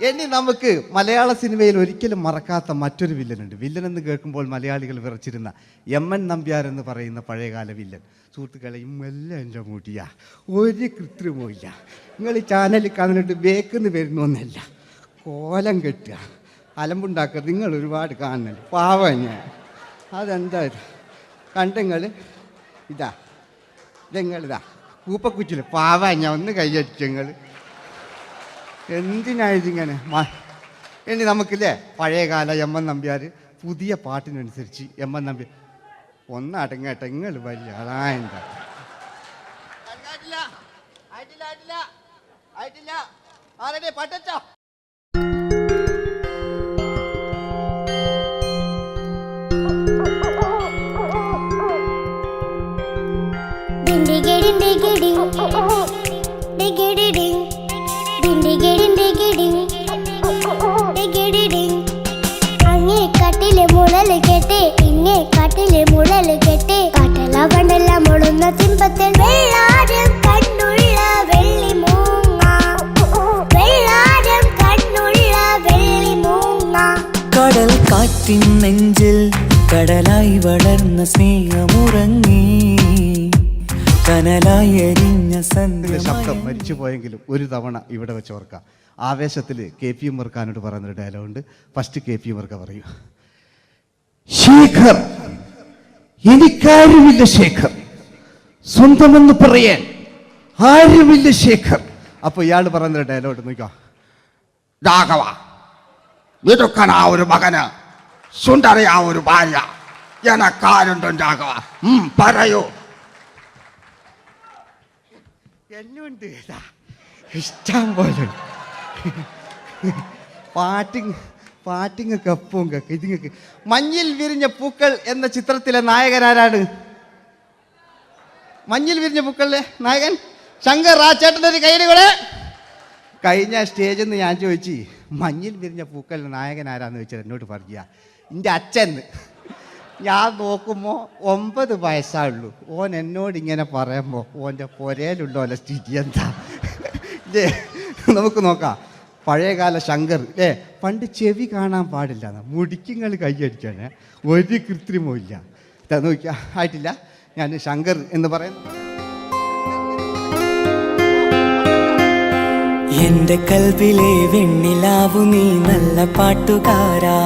Speaker 4: ഇനി നമുക്ക് മലയാള സിനിമയിൽ ഒരിക്കലും മറക്കാത്ത മറ്റൊരു വില്ലനുണ്ട്. വില്ലൻ എന്ന് കേൾക്കുമ്പോൾ മലയാളികൾ വിറച്ചിരുന്ന എം.എൻ. നമ്പ്യാർ എന്ന് പറയുന്ന പഴയകാല വില്ലൻ. സുഹൃത്തുക്കളെ, എല്ലാം എൻ്റെ മുടിയാ, ഒരു കൃത്രിമവും ഇല്ല. നിങ്ങൾ ഈ ചാനലിൽ കാണുന്നുണ്ട് ബേക്കെന്ന് വരുന്നൊന്നല്ല, കോലം കെട്ടുക, അലമ്പുണ്ടാക്കുക. നിങ്ങൾ ഒരുപാട് കാണുന്നുണ്ട്. പാവം ഞാൻ. അതെന്താ കണ്ടെങ്ങൾ ഇതാ, ഇതെങ്ങളിതാ കൂപ്പക്കുറ്റിൽ പാവം ഞാൻ ഒന്ന് കൈയടിച്ചങ്ങൾ. എന്തിനായതിങ്ങനെ? ഇനി നമുക്കില്ലേ പഴയകാല എം.എൻ. നമ്പ്യാർ പുതിയ പാട്ടിനനുസരിച്ച് എം.എൻ. നമ്പ്യാർ ഒന്നടങ്ങട്ടെ. നിങ്ങൾ വലിയ ആളായില്ല.
Speaker 6: കാട്ടിലെ മുളല് കെട്ടി ഇങ്ങേ കാട്ടിലെ മുളല് കെട്ടി കാട്ടല കണ്ടല്ല മുളുന്ന സിംഹത്തിൽ വെള്ളാരം കണ്ണുള്ള വെള്ളി മൂങ്ങ, വെള്ളാരം കണ്ണുള്ള വെള്ളി മൂങ്ങ.
Speaker 5: കടൽ കാറ്റിൻ നെഞ്ചിൽ കടലായി വളർന്ന സ്നേഹമുറങ്ങി, കനലായി എരിഞ്ഞ
Speaker 4: ശബ്ദം മരിച്ചു പോയെങ്കിലും ഒരു തവണ ഇവിടെ വെച്ച് ഓർക്കാം. ആവേശത്തിൽ KP ഉമ്മർഖാനോട് പറയുന്നൊരു ഡയലോഗുണ്ട്. ഫസ്റ്റ് KP ഉമ്മർഖ പറയൂ.
Speaker 2: ശേഖർ, എനിക്കാരുമില്ല ശേഖർ, സ്വന്തമെന്ന് പറയാൻ ആരുമില്ല ശേഖർ.
Speaker 4: അപ്പൊ ഇയാൾ പറയുന്നൊരു ഡയലോഗ് നോക്കാം.
Speaker 2: രാഘവ, മിടുക്കനാ ഒരു മകന്, സുന്ദരയാ ഒരു ഭാര്യ, എനക്കാരുണ്ടോ രാഘവ? പറയൂ.
Speaker 4: എന്നുണ്ട് ഇഷ്ടം പോലെ പാട്ടിങ്ങൊക്കെ എപ്പവും കേൾക്ക. ഇതിങ്ങക്ക് മഞ്ഞിൽ വിരിഞ്ഞ പൂക്കൾ എന്ന ചിത്രത്തിലെ നായകനാരാണ്? മഞ്ഞിൽ വിരിഞ്ഞ പൂക്കളിലെ നായകൻ ശങ്കർ. ആ ചേട്ടനൊരു കൈയ്യടി കൂടെ. കഴിഞ്ഞ സ്റ്റേജിൽ നിന്ന് ഞാൻ ചോദിച്ചു മഞ്ഞിൽ വിരിഞ്ഞ പൂക്കളിലെ നായകൻ ആരാന്ന് ചോദിച്ചാൽ എന്നോട് പറയുക എൻ്റെ അച്ഛൻ. ഞാൻ നോക്കുമ്പോൾ 9 വയസ്സായുള്ളൂ. ഓൻ എന്നോട് ഇങ്ങനെ പറയുമ്പോൾ ഓൻ്റെ പുരയിലുണ്ടോ അല്ല സ്ഥിതി എന്താ ഇല്ലേ? നമുക്ക് നോക്കാം. പഴയകാല ശങ്കർ അല്ലേ? പണ്ട് ചെവി കാണാൻ പാടില്ല, മുടിക്കുങ്ങൾ കൈയടിക്കാണ്, ഒരു കൃത്രിമവും ഇല്ല. നോക്കിയാ ആയിട്ടില്ല. ഞാൻ ശങ്കർ എന്ന് പറയുന്നു.
Speaker 5: എന്റെ കൽവിലെ വെണ്ണിലാവു നീ നല്ല പാട്ടുകാരാ,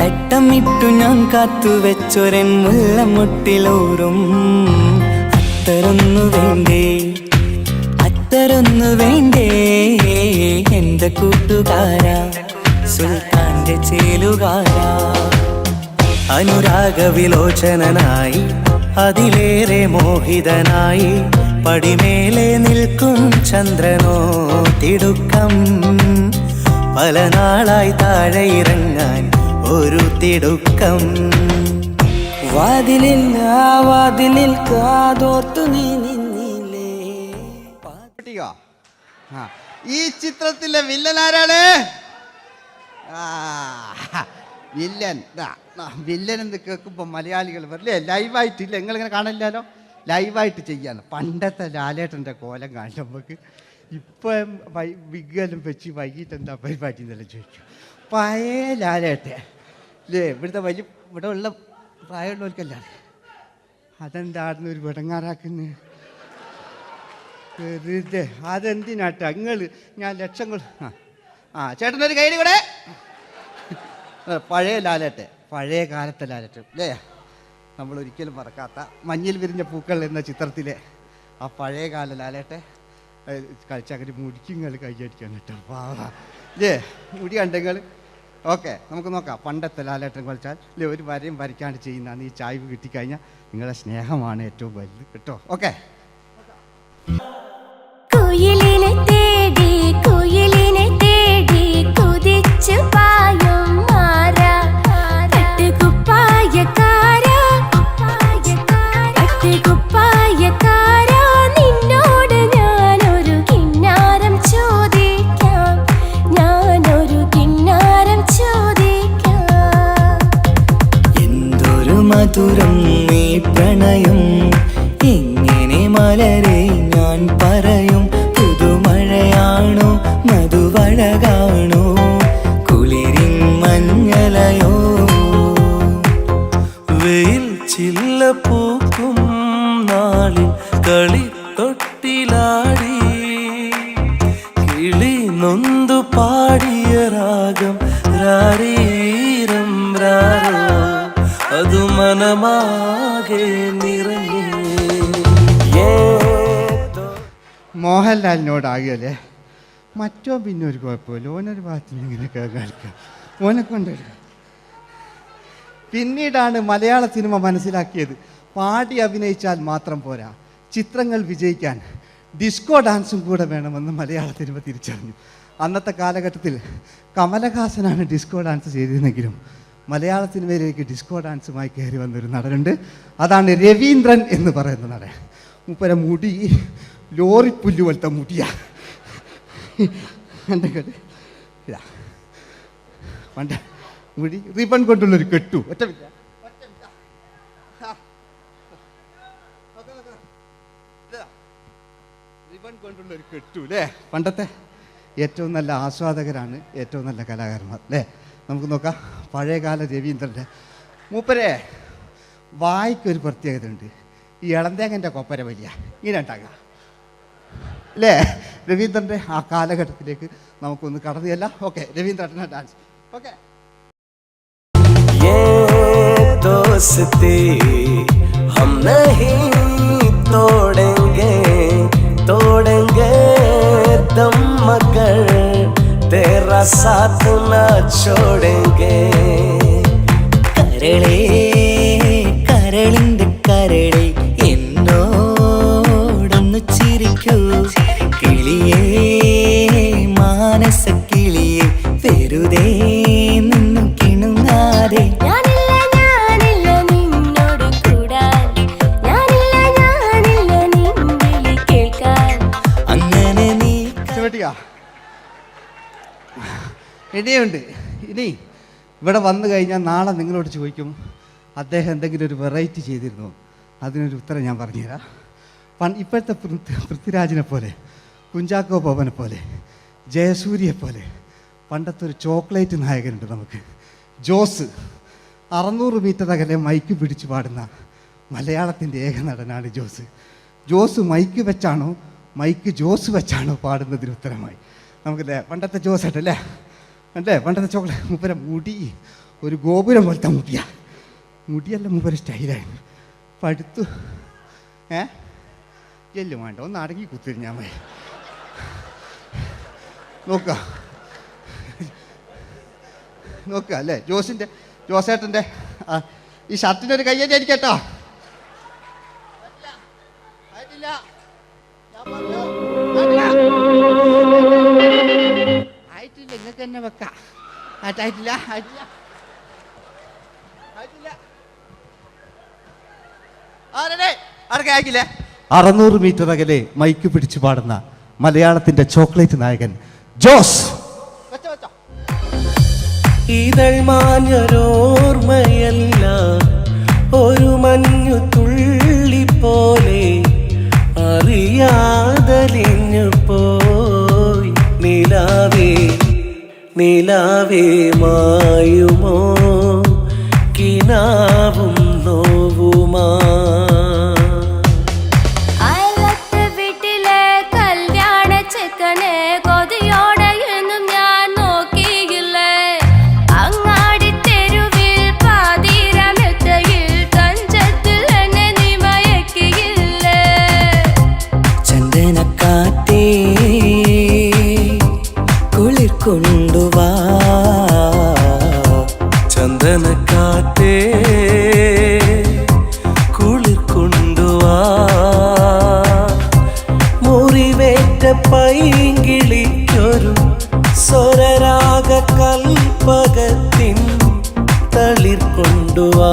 Speaker 5: തട്ടമിട്ടു ഞാൻ കാത്തുവെച്ചൊരൻ മുല്ലമുട്ടിലോറും. അത്തരൊന്നു വേണ്ടേ, അത്തരൊന്നു വേണ്ടേ എന്റെ കൂട്ടുകാരാ, സുൽത്താന്റെ ചേലുകാരാ. അനുരാഗവിലോചനായി അതിലേറെ മോഹിതനായി പടിമേലെ നിൽക്കും ചന്ദ്രനോ തിടുക്കം. പല നാളായി താഴെ ഇറങ്ങാൻ ഒരു തിടുക്കം. വാതിലിൽ ആ വാതിലിൽ കാതോർത്തു നീ നിന്നില്ലേ.
Speaker 4: ഈ ചിത്രത്തിലെ വില്ലൻ ആരാണ്? വില്ലൻ. വില്ലൻ എന്ന് കേൾക്കുമ്പോൾ മലയാളികൾ വരില്ലേ ലൈവായിട്ടില്ല, നിങ്ങളിങ്ങനെ കാണില്ലല്ലോ, ലൈവായിട്ട് ചെയ്യാന്ന്. പണ്ടത്തെ ലാലേട്ടൻ്റെ കോലം കാണും നമുക്ക്. ഇപ്പം വിഗ്ഗെല്ലാം വെച്ച് വൈകിട്ട് എന്താ പരിപാടി എന്നെല്ലാം ചോദിക്കും. പഴയ ലാലേട്ടൻ അല്ലേ? ഇവിടുത്തെ ഇവിടെ ഉള്ള പ്രായമുള്ളവർക്കല്ല. അതെന്താടുന്ന ഒരു വിടങ്ങാറാക്കുന്നത് വെറുതെ. അതെന്തിനാട്ടാ നിങ്ങൾ? ഞാൻ ലക്ഷങ്ങൾ ചേട്ടനൊരു കൈയ്യടി കൂടെ. പഴയ ലാലേട്ടൻ, പഴയ കാലത്തെ ലാലേട്ടൻ അല്ലേ? നമ്മൾ ഒരിക്കലും മറക്കാത്ത മഞ്ഞിൽ വിരിഞ്ഞ പൂക്കൾ എന്ന ചിത്രത്തിലെ ആ പഴയ കാല ലാലേട്ടൻ കളിച്ചങ്ങനെ മുടിക്കുങ്ങൾ കൈയടിക്കാൻ കേട്ടോ. അല്ലേ? മുടി കണ്ടെങ്കിൽ ഓക്കെ. നമുക്ക് നോക്കാം. പണ്ടത്തെ ലാലേട്ടൻ കളിച്ചാൽ അല്ലേ ഒരു വരയും വരയ്ക്കാണ്ട് ചെയ്യുന്നതാണ്. ഈ ചായ്വ് കിട്ടിക്കഴിഞ്ഞാൽ നിങ്ങളുടെ സ്നേഹമാണ് ഏറ്റവും വലുത് കേട്ടോ. ഓക്കെ.
Speaker 6: കുയിലിനെ തേടി കുയിലിനെ തേടി കുതിച്ചു പായും മാറാ, തട്ടുകുപ്പായക്കാരാ തട്ടുകുപ്പായക്കാരാ, നിന്നോട് ഞാനൊരു കിന്നാരം ചോദിക്കാം, ഞാനൊരു കിന്നാരം ചോദിക്കാം.
Speaker 5: എന്തൊരു മധുരം ഈ പ്രണയം, എങ്ങനെ മലരെ ഞാൻ പറയും പുതുമഴയാണോ മധുവഴകാണോ കുളിരിൻ മഞ്ഞലയോ വെയിൽ ചില്ല പൂക്കും നാളിൽ കളിത്തൊട്ടിലാടി കിളി നൊന്തു പാടിയ രാഗം രാരീരം രാരോ അതു മനമാകെ നിറഞ്ഞേ
Speaker 2: മോഹൻലാലിനോടാകല്ലേ മറ്റോ പിന്നെ ഒരു കുഴപ്പമില്ല. ഓനൊരു ഭാഗത്ത് ഇങ്ങനെ കേൾക്കാം, ഓനെ കൊണ്ടുവരിക. പിന്നീടാണ് മലയാള സിനിമ മനസ്സിലാക്കിയത് പാടി അഭിനയിച്ചാൽ മാത്രം പോരാ, ചിത്രങ്ങൾ വിജയിക്കാൻ ഡിസ്കോ ഡാൻസും കൂടെ വേണമെന്ന് മലയാള സിനിമ തിരിച്ചറിഞ്ഞു. അന്നത്തെ കാലഘട്ടത്തിൽ കമലഹാസനാണ് ഡിസ്കോ ഡാൻസ് ചെയ്തിരുന്നെങ്കിലും മലയാള സിനിമയിലേക്ക് ഡിസ്കോ ഡാൻസുമായി കയറി വന്നൊരു നടനുണ്ട്. അതാണ് രവീന്ദ്രൻ എന്ന് പറയുന്ന നടൻ. മൂപ്പര മുടി ലോറിപ്പുല്ല് പോലത്തെ മുടിയാ. ഇതാ പണ്ട് മുടി റിബൺ കൊണ്ടുള്ളൊരു കെട്ടു. ഒറ്റ റിബൺ കൊണ്ടുള്ളൊരു കെട്ടു അല്ലേ. പണ്ടത്തെ ഏറ്റവും നല്ല ആസ്വാദകരാണ് ഏറ്റവും നല്ല കലാകാരന്മാർ അല്ലേ. നമുക്ക് നോക്കാം പഴയകാല രവീന്ദ്രൻ്റെ. മൂപ്പരെ വായിക്കൊരു പ്രത്യേകത ഉണ്ട്. ഈ ഇളന്തേങ്ങൻ്റെ കൊപ്പര വലിയ ഇങ്ങനെ ഉണ്ടാകുക അല്ലേ. രവീന്ദ്രൻ്റെ ആ കാലഘട്ടത്തിലേക്ക് നമുക്കൊന്ന് കടന്നു ചെല്ലാം. ഓക്കെ, രവീന്ദ്രൻ്റെ ഡാൻസ്. ഓക്കെ.
Speaker 5: दोस्ती हम नहीं तोड़ेंगे तोड़ेंगे दम मगर तेरा साथ न छोड़ेंगे കരളേ കരളിന്റെ കരളേ എന്നോടൊന്ന് ചിരിക്കൂ കിളിയേ മാനസ കിളിയേ വെറുതെ നിന്നും കിണുങ്ങാതെ
Speaker 2: ഇനിയുണ്ട്. ഇനി ഇവിടെ വന്നു കഴിഞ്ഞാൽ നാളെ നിങ്ങളോട് ചോദിക്കും അദ്ദേഹം എന്തെങ്കിലും ഒരു വെറൈറ്റി ചെയ്തിരുന്നോ. അതിനൊരു ഉത്തരം ഞാൻ പറഞ്ഞുതരാം. ഇപ്പോഴത്തെ പൃഥ്വിരാജിനെ പോലെ, കുഞ്ചാക്കോ ബോബനെ പോലെ, ജയസൂര്യയെ പോലെ പണ്ടത്തെ ഒരു ചോക്ലേറ്റ് നായകനുണ്ട് നമുക്ക്, ജോസ്. 600 മീറ്റർ അകലെ മൈക്ക് പിടിച്ചു പാടുന്ന മലയാളത്തിൻ്റെ ഏക നടനാണ് ജോസ്. ജോസ് മൈക്ക് വെച്ചാണോ മൈക്ക് ജോസ് വെച്ചാണോ പാടുന്നതിന് ഉത്തരമായി നമുക്കല്ലേ പണ്ടത്തെ ജോസ് ആയിട്ടല്ലേ അല്ലേ. പണ്ടത്തെ ചോക്ലേറ്റ് മൂപ്പര മുടി ഒരു ഗോപുരം പോലത്തെ മുടിയാ. മുടിയല്ല മൂപ്പര സ്റ്റൈലായിരുന്നു. പടുത്തു എല്ലും വേണ്ട, ഒന്ന് അടങ്ങി കുത്തിരിഞ്ഞാൽ മതി. നോക്കുക അല്ലേ ജോസേട്ടൻ്റെ ഈ ഷർട്ടിനൊരു കയ്യടി അടിക്കട്ടോ. ആയിട്ടില്ല, നിങ്ങൾക്ക് തന്നെ വെക്കാം. ആയിട്ടില്ല ആയിട്ടില്ല ആയിട്ടില്ല. 600 മീറ്റർ അകലെ മൈക്ക് പിടിച്ചു പാടുന്ന മലയാളത്തിന്റെ ചോക്ലേറ്റ് നായകൻ ജോസ്.
Speaker 5: ഇതൾ മാഞ്ഞൊരോർമ്മയല്ല ഒരു മഞ്ഞു തുള്ളി പോലെ അറിയാതലിഞ്ഞു പോയി നിലാവേ നിലാവേ മായുമോ കിനാവും നോവുമാ. കൊണ്ടുവാ ചന്ദനക്കാറ്റേ കുളിർ കൊണ്ടുവാ മുറിവേറ്റ പൈങ്കിളിക്കൊരു സ്വരരാഗ കൽപ്പകത്തിൻ തളിർ കൊണ്ടുവാ.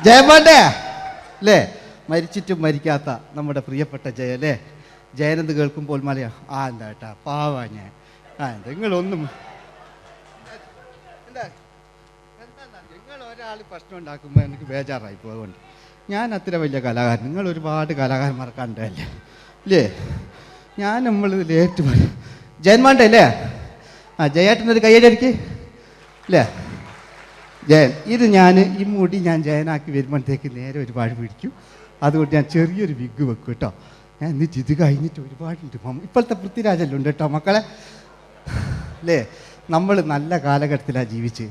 Speaker 2: ജയമോന്റെ അല്ലേ, മരിച്ചിട്ടും മരിക്കാത്ത നമ്മുടെ പ്രിയപ്പെട്ട ജയ അല്ലേ. ജയനെന്ന് കേൾക്കുമ്പോൾ മലയാ എന്താ ഏട്ടാ പാവാ ഞാൻ നിങ്ങളൊന്നും എന്താ നിങ്ങൾ ഒരാൾ പ്രശ്നം ഉണ്ടാക്കുമ്പോൾ എനിക്ക് ബേജാറായി പോകുന്നുണ്ട്. ഞാൻ അത്ര വലിയ കലാകാരൻ, നിങ്ങൾ ഒരുപാട് കലാകാരന്മാർ കണ്ടല്ലേ ഇല്ലേ? നമ്മൾ ലേറ്റ് ജയന്മാണ്ടേ അല്ലേ? ജയേട്ടനൊരു കയ്യടിക്ക് അല്ലേ? ജയൻ ഇത് ഈ മുടി ഞാൻ ജയനാക്കി വരുമ്പോഴത്തേക്ക് നേരെ ഒരുപാട് പിടിക്കും. അതുകൊണ്ട് ഞാൻ ചെറിയൊരു വിഗ് വെക്കും കേട്ടോ. ഞാൻ എന്നിട്ട് ഇത് കഴിഞ്ഞിട്ട് ഒരുപാടുണ്ട്. ഇപ്പോഴത്തെ പൃഥ്വിരാജെല്ലാം ഉണ്ട് കേട്ടോ മക്കളെ അല്ലേ? നമ്മൾ നല്ല കാലഘട്ടത്തിലാണ് ജീവിച്ച്.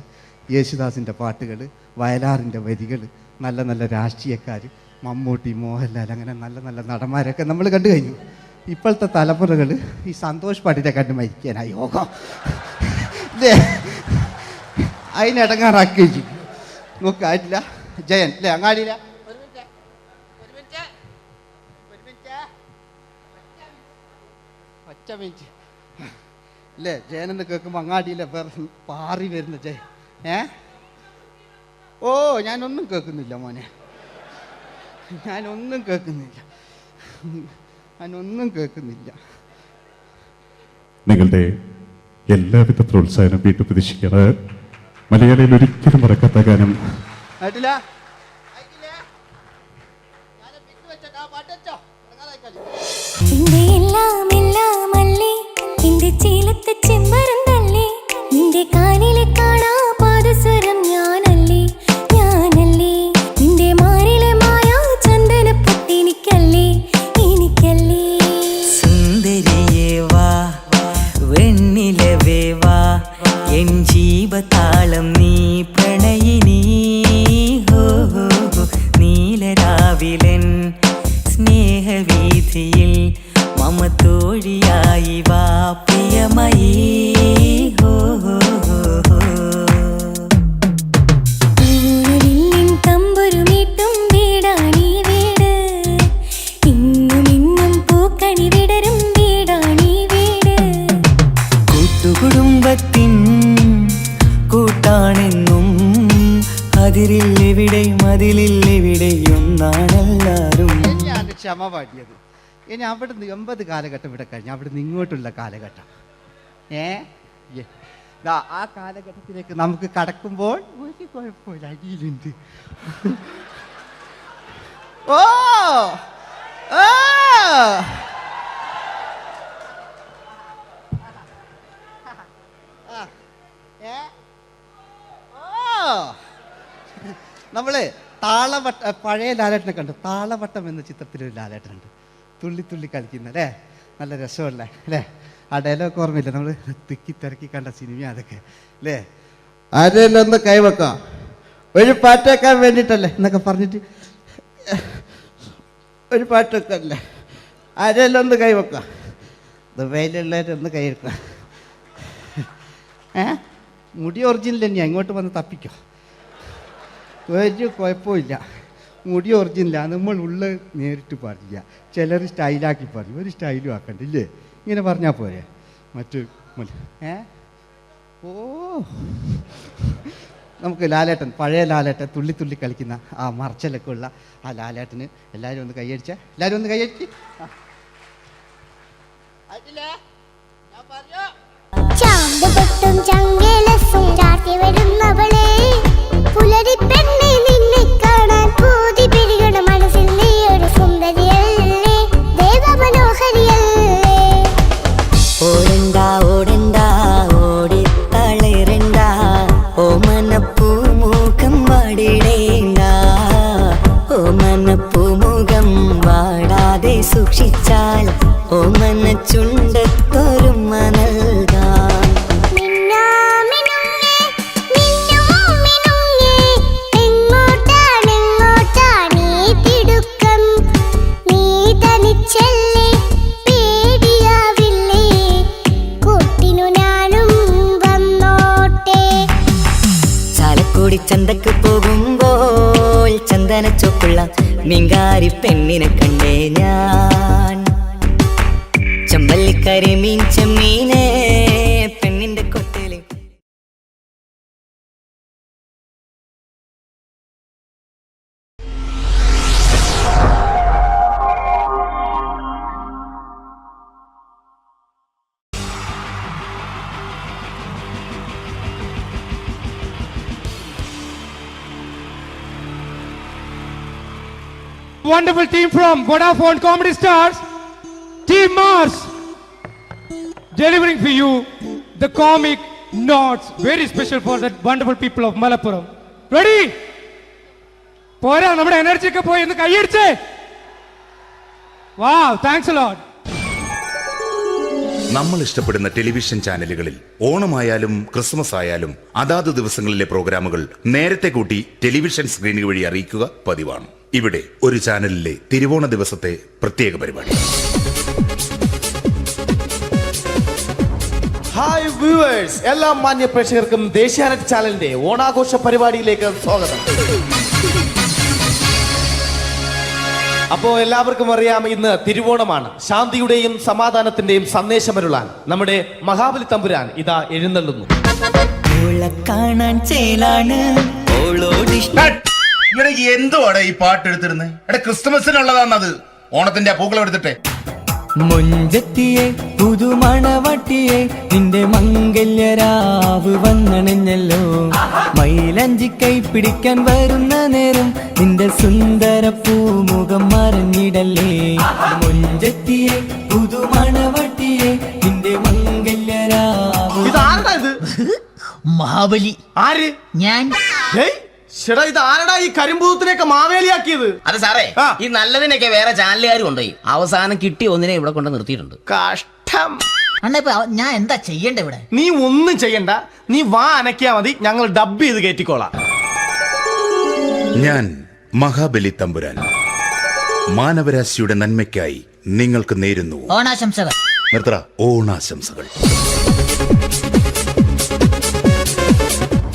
Speaker 2: യേശുദാസിൻ്റെ പാട്ടുകൾ, വയലാറിൻ്റെ വരികൾ, നല്ല നല്ല രാഷ്ട്രീയക്കാർ, മമ്മൂട്ടി, മോഹൻലാൽ, അങ്ങനെ നല്ല നല്ല നടന്മാരൊക്കെ നമ്മൾ കണ്ടു കഴിഞ്ഞു. ഇപ്പോഴത്തെ തലമുറകൾ ഈ സന്തോഷ് പാട്ടിനെ കണ്ട് മരിക്കാനായി യോഗം അല്ലേ? അതിനിടങ്ങാറാക്കി വെച്ചു നോക്കായിട്ടില്ല. ജയൻ അല്ലേ അങ്ങാടിയില്ല? ഒറ്റ മിനിറ്റ് അല്ലേ? ജയനെന്ന് കേൾക്കുമ്പോൾ അങ്ങാടിയില്ല വേറെ പാറി വരുന്ന ജയൻ. ഓ ഞാനൊന്നും കേൾക്കുന്നില്ല മോനെ, ഞാനൊന്നും കേൾക്കുന്നില്ല.
Speaker 15: നിങ്ങളുടെ എല്ലാവിധ പ്രോത്സാഹനം വീണ്ടും പ്രതീക്ഷിക്കാറ്. മലയാളിയിൽ ഒരിക്കലും മറക്കാത്ത ഗാനം
Speaker 5: ജീവതാളം നീ പ്രണയിനി നീലരാവിലൻ സ്നേഹവീഥിയിൽ മമ തോഴിയായി വാ പ്രിയമയീ. തമ്പുരുമീട്ടും വീടാണീ വീട്, ഇന്നും ഇന്നും പൂക്കണി വിടരും വീടാണീ വീട്. കൂട്ടുകുടുംബത്തിൻ കൂട്ടാണെന്നും അതിരില്ലെവിടെയൊന്നാണെല്ലാരും.
Speaker 2: ഞാൻ ക്ഷമ പാടിയത്. ഇനി അവിടുന്ന് 80 കാലഘട്ടം ഇവിടെ കഴിഞ്ഞു, അവിടുന്ന് ഇങ്ങോട്ടുള്ള കാലഘട്ടം ആ കാലഘട്ടത്തിലേക്ക് നമുക്ക് കടക്കുമ്പോൾ ഒരു കുഴപ്പമില്ല, അടിയിലുണ്ട്. ഓ നമ്മള് താളവട്ട പഴയ ലാലേട്ടനെ കണ്ടു. താളവട്ടം എന്ന ചിത്രത്തിലൊരു ലാലേട്ടനുണ്ട്, തുള്ളി തുള്ളി കളിക്കുന്ന അല്ലേ? നല്ല രസമല്ലേ അല്ലേ? ആ ഡയലോഗ് ഓർമ്മയില്ല? നമ്മൾ തിക്കി തിരക്കി കണ്ട സിനിമ അതൊക്കെ അല്ലേ? ആരെല്ലാം ഒന്ന് കൈവെക്കാം, ഒരു പാട്ടേക്കാൻ വേണ്ടിയിട്ടല്ലേ എന്നൊക്കെ പറഞ്ഞിട്ട് ഒരു പാട്ടൊക്കെ അല്ലേ? ആരെല്ലാം ഒന്ന് കൈവെക്കാം, ദുബൈയിലുള്ളവരൊന്ന് കൈവെക്കാം. മുടി ഒറിജിനൽ തന്നെയാണ്, ഇങ്ങോട്ട് വന്ന് തപ്പിക്കോ, ഒരു കുഴപ്പമില്ല. മുടി ഒറിജിനലാണ്, നമ്മൾ ഉള്ള നേരിട്ട് പറയില്ല. ചിലർ സ്റ്റൈലാക്കി പറയും, ഒരു സ്റ്റൈലും ആക്കണ്ടില്ലേ? ഇങ്ങനെ പറഞ്ഞാൽ പോരെ? മറ്റു ഓ നമുക്ക് ലാലേട്ടൻ, പഴയ ലാലേട്ടൻ, തുള്ളി തുള്ളി കളിക്കുന്ന ആ മറച്ചലൊക്കെ ഉള്ള ആ ലാലേട്ടന് എല്ലാവരും ഒന്ന് കൈയടിച്ചേ, എല്ലാവരും ഒന്ന് കൈയടിച്ച്.
Speaker 6: ചാമ്പുപൊട്ടും ചങ്കേലസും ചാർത്തി വരുന്നവളെ, പുലരി പെണ്ണെ നിന്നെ കാണാൻ പൂതി പിരികണ മനസ്സിൽ നീ ഒരു സുന്ദരിയല്ലേ, ദേവമനോഹരിയല്ലേ.
Speaker 5: ഓടണ്ട ഓടണ്ട ഓടിത്തളരണ്ട, ഓമനപ്പൂമുഖം വാടിടേണ്ട, ഓമനപ്പൂമുഖം വാടാതെ സൂക്ഷിച്ചാൽ ഓമന ചുണ്ടത്തൊരുമ നൽകാം. ചന്തക്ക് പോകുമ്പോൾ ചന്ദന ചോപ്പുള്ള മീൻകാരി പെണ്ണിനെ കണ്ടേ ഞാൻ, ചമ്പല്ലിക്കരി മീൻ ചെമ്മീനെ പെണ്ണിന്റെ കൊട്ടയിൽ.
Speaker 8: wonderful team from Vodafone Comedy Stars, Team Mars, delivering for you the comic notes, very special for the wonderful people of Malappuram. Ready? പോരാ, നമ്മുടെ എനർജി ഒക്കെ പോയി ഒന്ന് കൈയടിച്ചേ. Wow, thanks a lot.
Speaker 9: നമ്മൾ ഇഷ്ടപ്പെടുന്ന ടെലിവിഷൻ ചാനലുകളിൽ ഓണമായാലും ക്രിസ്മസ് ആയാലും അതാത് ദിവസങ്ങളിലെ പ്രോഗ്രാമുകൾ നേരത്തെ കൂട്ടി ടെലിവിഷൻ സ്ക്രീനുകൾ വഴി അറിയിക്കുക പതിവാണ്. ഇവിടെ ഒരു ചാനലിലെ തിരുവോണ ദിവസത്തെ പ്രത്യേക പരിപാടി.
Speaker 10: ഹായ് വ്യൂവേഴ്സ്, എല്ലാ മാന്യ പ്രേക്ഷകർക്കും ദേശീയാനെറ്റ് ചാനലിന്റെ ഓണാഘോഷ പരിപാടിയിലേക്ക് സ്വാഗതം. അപ്പോ എല്ലാവർക്കും അറിയാം, ഇന്ന് തിരുവോണമാണ്. ശാന്തിയുടെയും സമാധാനത്തിന്റെയും സന്ദേശമരുളാൻ നമ്മുടെ മഹാബലി തമ്പുരാൻ ഇതാ എഴുന്നള്ളുന്നു.
Speaker 5: കാണാൻ ചേലാണ്
Speaker 9: എന്തുവാടെ ഈ പാട്ട് എടുത്തിരുന്നത്? ക്രിസ്മസിനുള്ളതാണത്. ഓണത്തിന്റെ പൂക്കളം എടുത്തിട്ടെ.
Speaker 5: മൊഞ്ചത്തിയെ പുതുമണവട്ടിയെ നിന്റെ മംഗല്യരാവ് വന്നണഞ്ഞല്ലോ. മൈലഞ്ചി കൈ പിടിക്കാൻ വരുന്ന നേരം നിന്റെ സുന്ദര പൂമുഖം മറിഞ്ഞിടല്ലേ. മൊഞ്ചത്തിയെ പുതുമണവട്ടിയെ നിന്റെ മംഗല്യരാവ്.
Speaker 10: ഇതാരടാ ഇത്?
Speaker 5: മഹാബലി.
Speaker 10: ആര്?
Speaker 5: ഞാൻ.
Speaker 10: ചേട്ടാ, ഇത് ആരടാ ഈ കരിമ്പൂത്തിനെയൊക്കെ മാവേലിയാക്കിയത്?
Speaker 3: അത് സാറേ, ഈ നല്ലതിനൊക്കെ വേറെ ചാനലുകാർ കൊണ്ടുപോയി അവസാനം കിട്ടി ഒന്നിനെ ഇവിടെ കൊണ്ട് നിർത്തിയിട്ടുണ്ട്.
Speaker 10: കഷ്ടം.
Speaker 5: അണ്ണ ഇപ്പൊ ഞാൻ എന്താ ചെയ്യണ്ട ഇവിടെ?
Speaker 10: നീ ഒന്നും ചെയ്യണ്ട, നീ വാ അനക്കിയാ മതി, ഞങ്ങൾ ഡബ് ചെയ്ത് കയറ്റിക്കോളാം.
Speaker 9: ഞാൻ മഹാബലി തമ്പുരാൻ മാനവരാശിയുടെ നന്മയ്ക്കായി നിങ്ങൾക്ക് നേരുന്നു
Speaker 5: ഓണാശംസകൾ.
Speaker 9: നിർത്തറ. ഓണാശംസകൾ.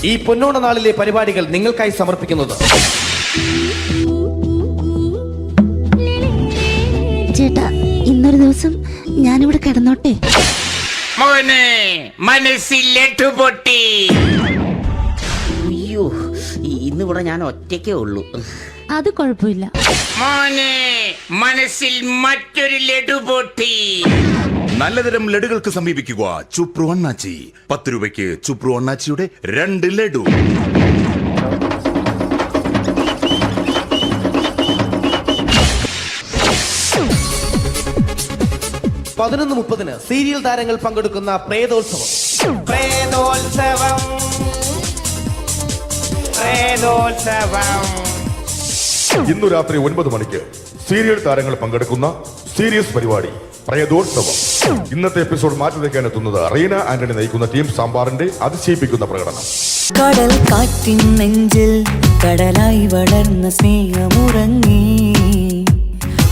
Speaker 10: ഈ പൊന്നോണ നാളിലെ പരിപാടികൾ നിങ്ങൾക്കായി സമർപ്പിക്കുന്നത്
Speaker 1: ചേട്ടാ, ഇന്നൊരു ദിവസം ഞാനിവിടെ കിടന്നോട്ടെ.
Speaker 3: അയ്യോ, ഇന്നിവിടെ ഞാൻ ഒറ്റയ്ക്കേ ഉള്ളൂ.
Speaker 1: അത് കുഴപ്പമില്ല.
Speaker 9: മനസ്സിൽ മറ്റൊരു ലഡു പൊട്ടി. നല്ലതരം ലഡുകൾക്ക് സമീപിക്കുക ചുപ്രു അണ്ണാച്ചി. 10 രൂപയ്ക്ക് ചുപ്രു അണ്ണാച്ചിയുടെ 2 ലഡു.
Speaker 10: പതിനൊന്ന് 30 സീരിയൽ താരങ്ങൾ പങ്കെടുക്കുന്ന പ്രേതോത്സവം.
Speaker 11: ഇന്നു രാത്രി 9 മണിക്ക് സീരിയൽ താരങ്ങൾ പങ്കെടുക്കുന്ന സീരിയസ് പരിപാടി പ്രേതോത്സവം. ഇന്നത്തെ എപ്പിസോഡ് മാറ്റി വയ്ക്കാൻ എത്തുന്നത് റീന ആന്റണി നയിക്കുന്ന ടീം സാമ്പാറിന്റെ അതിശയിപ്പിക്കുന്ന പ്രകടനം.
Speaker 5: കടൽ കാറ്റിൻ നെഞ്ചിൽ കടലായി വളർന്ന സ്നേഹമുറങ്ങി,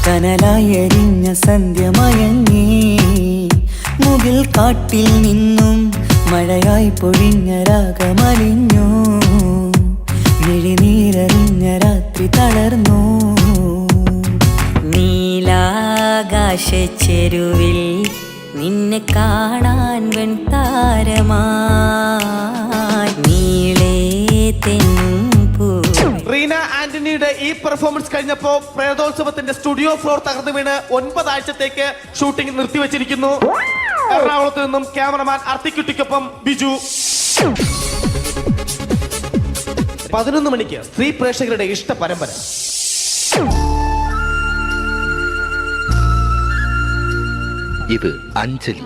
Speaker 5: കനലായി എരിഞ്ഞ സന്ധ്യ മയങ്ങി. മുകിൽ കാട്ടിൽ നിന്നും മഴയായി പൊഴിഞ്ഞ രാഗമലിഞ്ഞു, മിഴിനീരറിഞ്ഞ രാത്രി തളർന്നു. നീലാകാശ ചെരുവിൽ നിന്നെ കാണാൻ വെൺതാരമായി നീളേ തെൻപൂ.
Speaker 10: റീന ആന്റണിയുടെ ഈ പെർഫോമൻസ് കഴിഞ്ഞപ്പോ പ്രേതോത്സവത്തിന്റെ സ്റ്റുഡിയോ ഫ്ലോർ തകർന്നു വീണ് 9 ആഴ്ചത്തേക്ക് ഷൂട്ടിംഗ് നിർത്തിവെച്ചിരിക്കുന്നു. എറണാകുളത്ത് നിന്നും ക്യാമറമാൻ അർത്തിക്കുട്ടിക്കൊപ്പം ബിജു. 11 മണിക്ക് സ്ത്രീ പ്രേക്ഷകരുടെ ഇഷ്ട പരമ്പര.
Speaker 12: ഇത് അഞ്ജലി.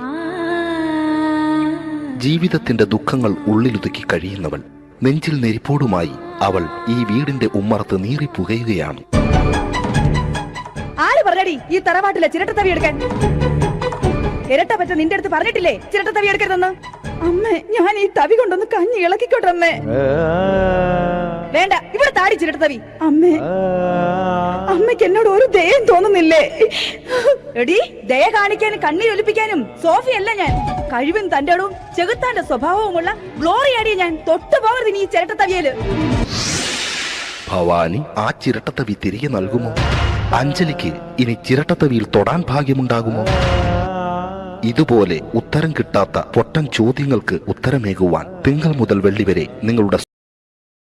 Speaker 12: ജീവിതത്തിന്റെ ദുഃഖങ്ങൾ ഉള്ളിലുതുക്കി കഴിയുന്നവൾ. നെഞ്ചിൽ നെരിപ്പോടുമായി അവൾ ഈ വീടിന്റെ ഉമ്മറത്ത് നീറിപ്പുകയുകയാണ്.
Speaker 13: ആര് പറഞ്ഞടി ഈ തറവാട്ടിലെ ചിരട്ടത്തവി എടുക്കാൻ? ഇരട്ട പറ്റ നിന്റെ അടുത്ത് പറഞ്ഞിട്ടില്ലേ ചിരട്ടത്തവി എടുക്കരുതെന്ന്? അമ്മേ, ഞാൻ ഈ തവി കൊണ്ടൊന്ന് കഞ്ഞി ഇളക്കിക്കോട്ടെ അമ്മേ. വേണ്ട, ഇവിടെ താടി ചിരട്ടത്തവി. അമ്മേ, അമ്മയ്ക്ക് എന്നോട് ഒരു ദയം തോന്നുന്നില്ലേ? എടി, ദയ കാണിക്കാനും കണ്ണീരൊലിപ്പിക്കാനും സോഫിയല്ല ഞാൻ. കഴിവും തന്റെ ഇടവും ചെകുത്താന്റെ സ്വഭാവവുമുള്ള ഗ്ലോറിയാടിയ ഞാൻ. തൊട്ടുപോകരുത് നീ ചിരട്ടത്തവിയല്.
Speaker 12: ഭവാനി ആ ചിരട്ടത്തവി തിരികെ നൽകുമോ? അഞ്ജലിക്ക് ഇനി ചിരട്ടത്തവിയിൽ തൊടാൻ ഭാഗ്യമുണ്ടാകുമോ? ഇതുപോലെ ഉത്തരം കിട്ടാത്ത പൊട്ടൻ ചോദ്യങ്ങൾക്ക് ഉത്തരമേകുവാൻ തിങ്കൾ മുതൽ വെള്ളി വരെ നിങ്ങളുടെ